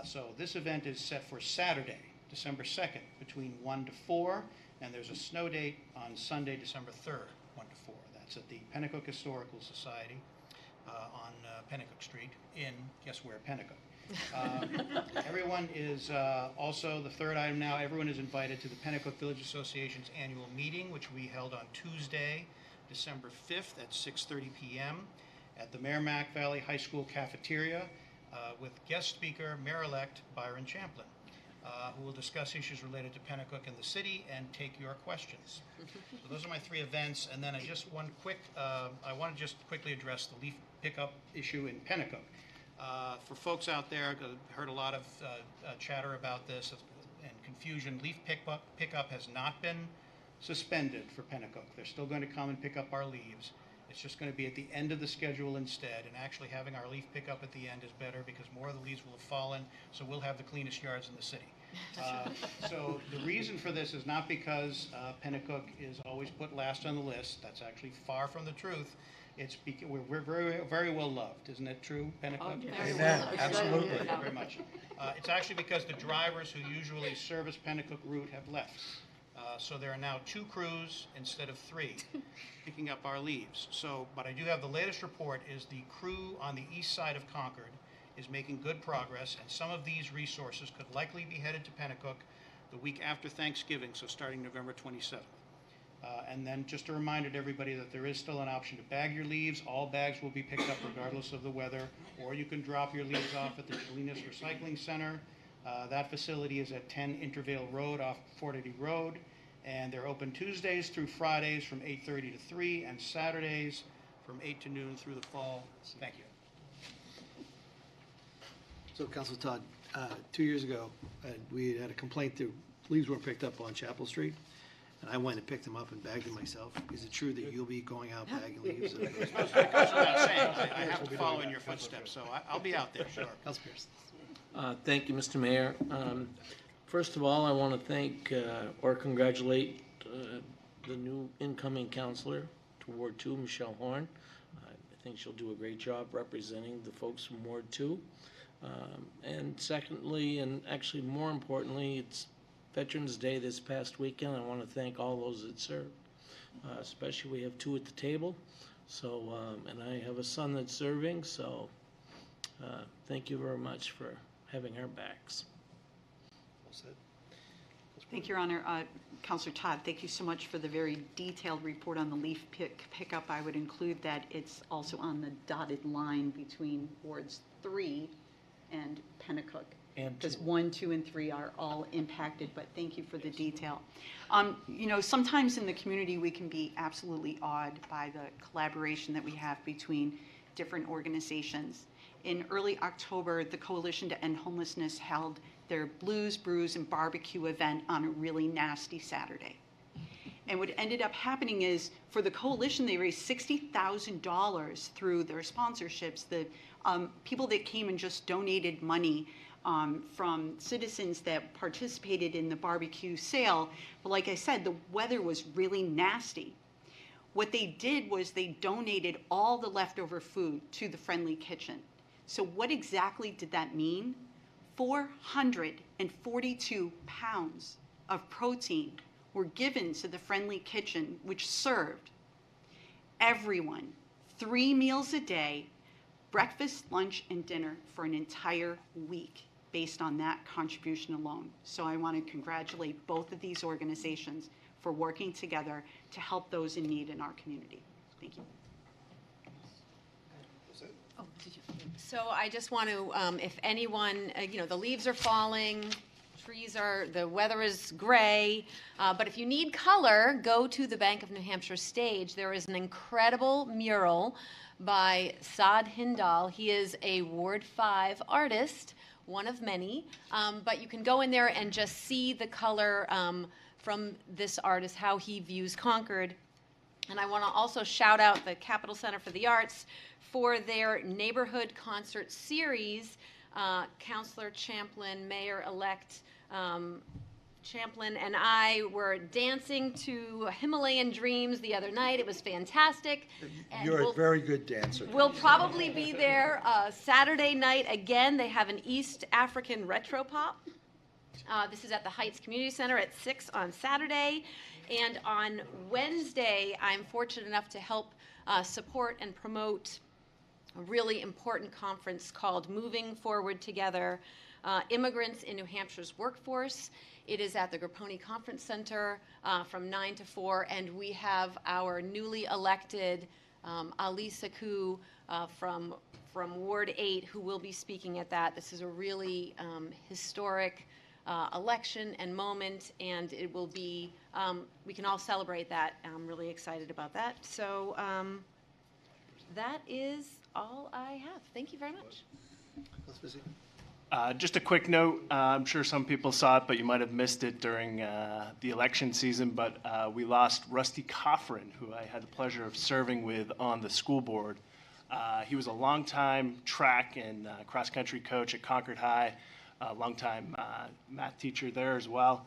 So this event is set for Saturday, December 2nd, between 1 to 4, and there's a snow date on Sunday, December 3rd, 1 to 4. That's at the Pennacook Historical Society on Pennacook Street in, guess where, Pennacook. Everyone is also, the third item now, everyone is invited to the Pennacook Village Association's annual meeting, which we held on Tuesday, December 5th at 6:30 p.m. at the Merrimack Valley High School cafeteria with guest speaker, Mayor-elect Byron Champlin, who will discuss issues related to Pennacook and the city and take your questions. So those are my 3 events, and then I want to just quickly address the leaf pickup issue in Pennacook. For folks out there, I've heard a lot of chatter about this and confusion. Leaf pickup has not been suspended for Pennacook. They're still going to come and pick up our leaves. It's just going to be at the end of the schedule instead, and actually having our leaf pickup at the end is better because more of the leaves will have fallen, so we'll have the cleanest yards in the city. So the reason for this is not because Pennacook is always put last on the list. That's actually far from the truth. It's because we're very, very well loved. Isn't it true, Pennacook? Amen. Absolutely. Thank you very much. It's actually because the drivers who usually service Pennacook route have left. So there are now 2 crews instead of 3 picking up our leaves. So, but I do have the latest report is the crew on the east side of Concord is making good progress, and some of these resources could likely be headed to Pennacook the week after Thanksgiving, so starting November 27th. And then just a reminder to everybody that there is still an option to bag your leaves. All bags will be picked up regardless of the weather, or you can drop your leaves off at the Chalinas Recycling Center. That facility is at 10 Intervale Road off Fort Eddy Road, and they're open Tuesdays through Fridays from 8:30 to 3, and Saturdays from 8 to noon through the fall. Thank you. So, Councilor Todd, 2 years ago, we had a complaint that leaves weren't picked up on Chapel Street, and I went and picked them up and bagged them myself. Is it true that you'll be going out bagging leaves? That's what I'm saying. I have to follow in your footsteps, so I'll be out there, sure. Councilor Pierce. Thank you, Mr. Mayor. First of all, I want to thank or congratulate the new incoming counselor to Ward 2, Michelle Horn. I think she'll do a great job representing the folks from Ward 2. And secondly, and actually more importantly, it's Veterans Day this past weekend. I want to thank all those that served, especially we have 2 at the table. So, and I have a son that's serving, so thank you very much for having our backs. Well said. Thank you, Your Honor. Counselor Todd, thank you so much for the very detailed report on the leaf pickup. I would include that it's also on the dotted line between wards 3 and Pennacook. And Because 2. 1, 2, and 3 are all impacted, but thank you for the detail. You know, sometimes in the community, we can be absolutely awed by the collaboration that we have between different organizations. In early October, the Coalition to End Homelessness held their Blues, Brews, and Barbecue event on a really nasty Saturday. And what ended up happening is, for the coalition, they raised $60,000 through their sponsorships. The people that came and just donated money from citizens that participated in the barbecue sale. But like I said, the weather was really nasty. What they did was they donated all the leftover food to the Friendly Kitchen. So what exactly did that mean? 442 pounds of protein were given to the Friendly Kitchen, which served everyone 3 meals a day, breakfast, lunch, and dinner for an entire week based on that contribution alone. So I want to congratulate both of these organizations for working together to help those in need in our community. Thank you. Oh, did you? So I just want to, if anyone, you know, the leaves are falling, the weather is gray, but if you need color, go to the Bank of New Hampshire stage. There is an incredible mural by Saad Hindal. He is a Ward 5 artist, one of many, but you can go in there and just see the color from this artist, how he views Concord. And I want to also shout out the Capitol Center for the Arts for their neighborhood concert series. Councilor Champlin, Mayor-elect Champlin, and I were dancing to Himalayan Dreams the other night. It was fantastic. And You're a very good dancer. We'll probably be there Saturday night again. They have an East African retro pop. This is at the Heights Community Center at 6 on Saturday. And on Wednesday, I'm fortunate enough to help support and promote a really important conference called Moving Forward Together, Immigrants in New Hampshire's Workforce. It is at the Grapponi Conference Center from 9 to 4, and we have our newly elected Ali Saku from Ward 8 who will be speaking at that. This is a really historic election and moment, and it will be, we can all celebrate that. I'm really excited about that. So that is all I have. Thank you very much. Let's visit. Just a quick note, I'm sure some people saw it, but you might have missed it during the election season, but we lost Rusty Coffrin, who I had the pleasure of serving with on the school board. He was a longtime track and cross-country coach at Concord High, a longtime math teacher there as well.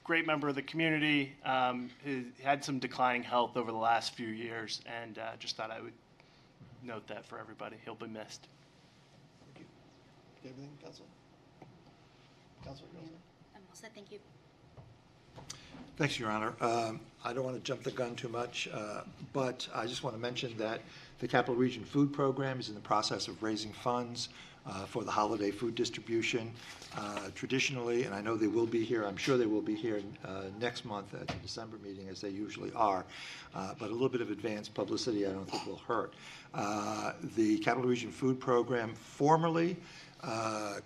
Great member of the community. He had some declining health over the last few years, and just thought I would note that for everybody. He'll be missed. Everything, Councilor? Councilor Nelson? I'm all set, thank you. Thanks, Your Honor. I don't want to jump the gun too much, but I just want to mention that the Capital Region Food Program is in the process of raising funds for the holiday food distribution. Traditionally, and I know they will be here, I'm sure they will be here next month at the December meeting, as they usually are, but a little bit of advanced publicity I don't think will hurt. The Capital Region Food Program formerly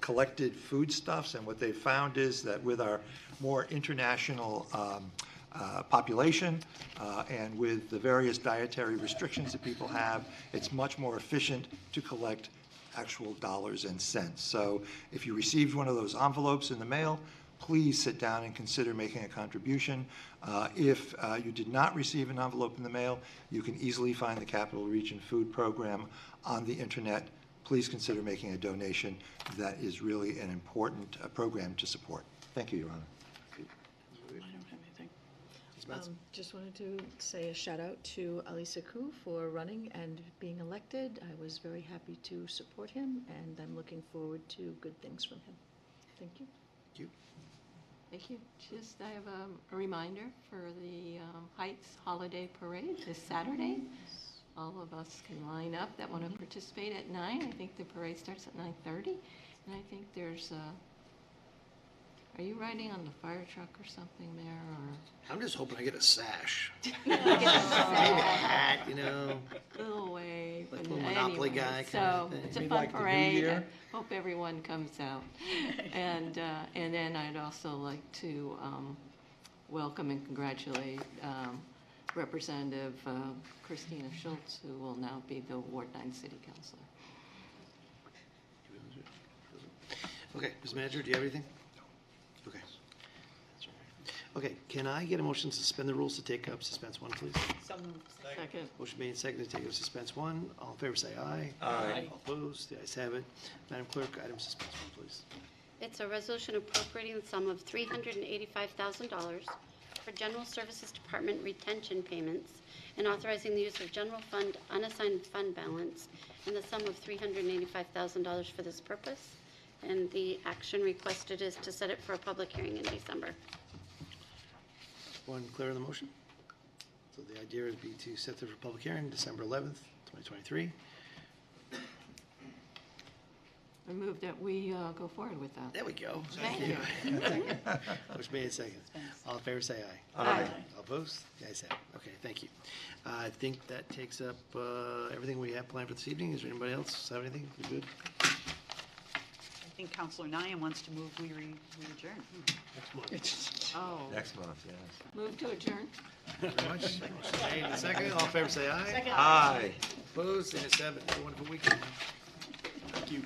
collected foodstuffs, and what they found is that with our more international population and with the various dietary restrictions that people have, it's much more efficient to collect actual dollars and cents. So if you received one of those envelopes in the mail, please sit down and consider making a contribution. If you did not receive an envelope in the mail, you can easily find the Capital Region Food Program on the internet. Please consider making a donation. That is really an important program to support. Thank you, Your Honor. I don't have anything. Spence? Just wanted to say a shout out to Ali Sakou for running and being elected. I was very happy to support him, and I'm looking forward to good things from him. Thank you. Thank you. Thank you. Just, I have a reminder for the Heights Holiday Parade this Saturday. All of us can line up that want to participate at 9. I think the parade starts at 9:30. And I think there's are you riding on the fire truck or something there, or? I'm just hoping I get a sash. Get a Maybe a hat, you know. Little wave. Like a and little Monopoly anyway, guy kind so of thing. it's a Maybe fun like the New parade. Year. I hope everyone comes out. And then I'd also like to welcome and congratulate Representative Christina Schultz, who will now be the Ward 9 City Councilor. Okay, Ms. Manager, do you have anything? Okay. Okay, can I get a motion to suspend the rules to take up suspense 1, please? So moved. Second. Motion made and seconded to take up suspense 1. All in favor, say aye. Aye. All opposed, the ayes have it. Madam Clerk, item suspense 1, please. It's a resolution appropriating the sum of $385,000 for General Services Department retention payments and authorizing the use of general fund unassigned fund balance in the sum of $385,000 for this purpose. And the action requested is to set it for a public hearing in December. One clear on the motion? So the idea would be to set the public hearing December 11th, 2023. I move that we go forward with that. There we go. Thank you. Motion made and seconded. All in favor, say aye. Aye. All opposed? The ayes have it. Okay, thank you. I think that takes up everything we have planned for this evening. Is there anybody else have anything? We good? I think Counselor Nyan wants to move we adjourn. Next month. Oh. Next month, yes. Move to adjourn. Very much. Motion made and seconded. All in favor, say aye. Second. Aye. Opposed? The ayes have it. Have a wonderful weekend. Thank you.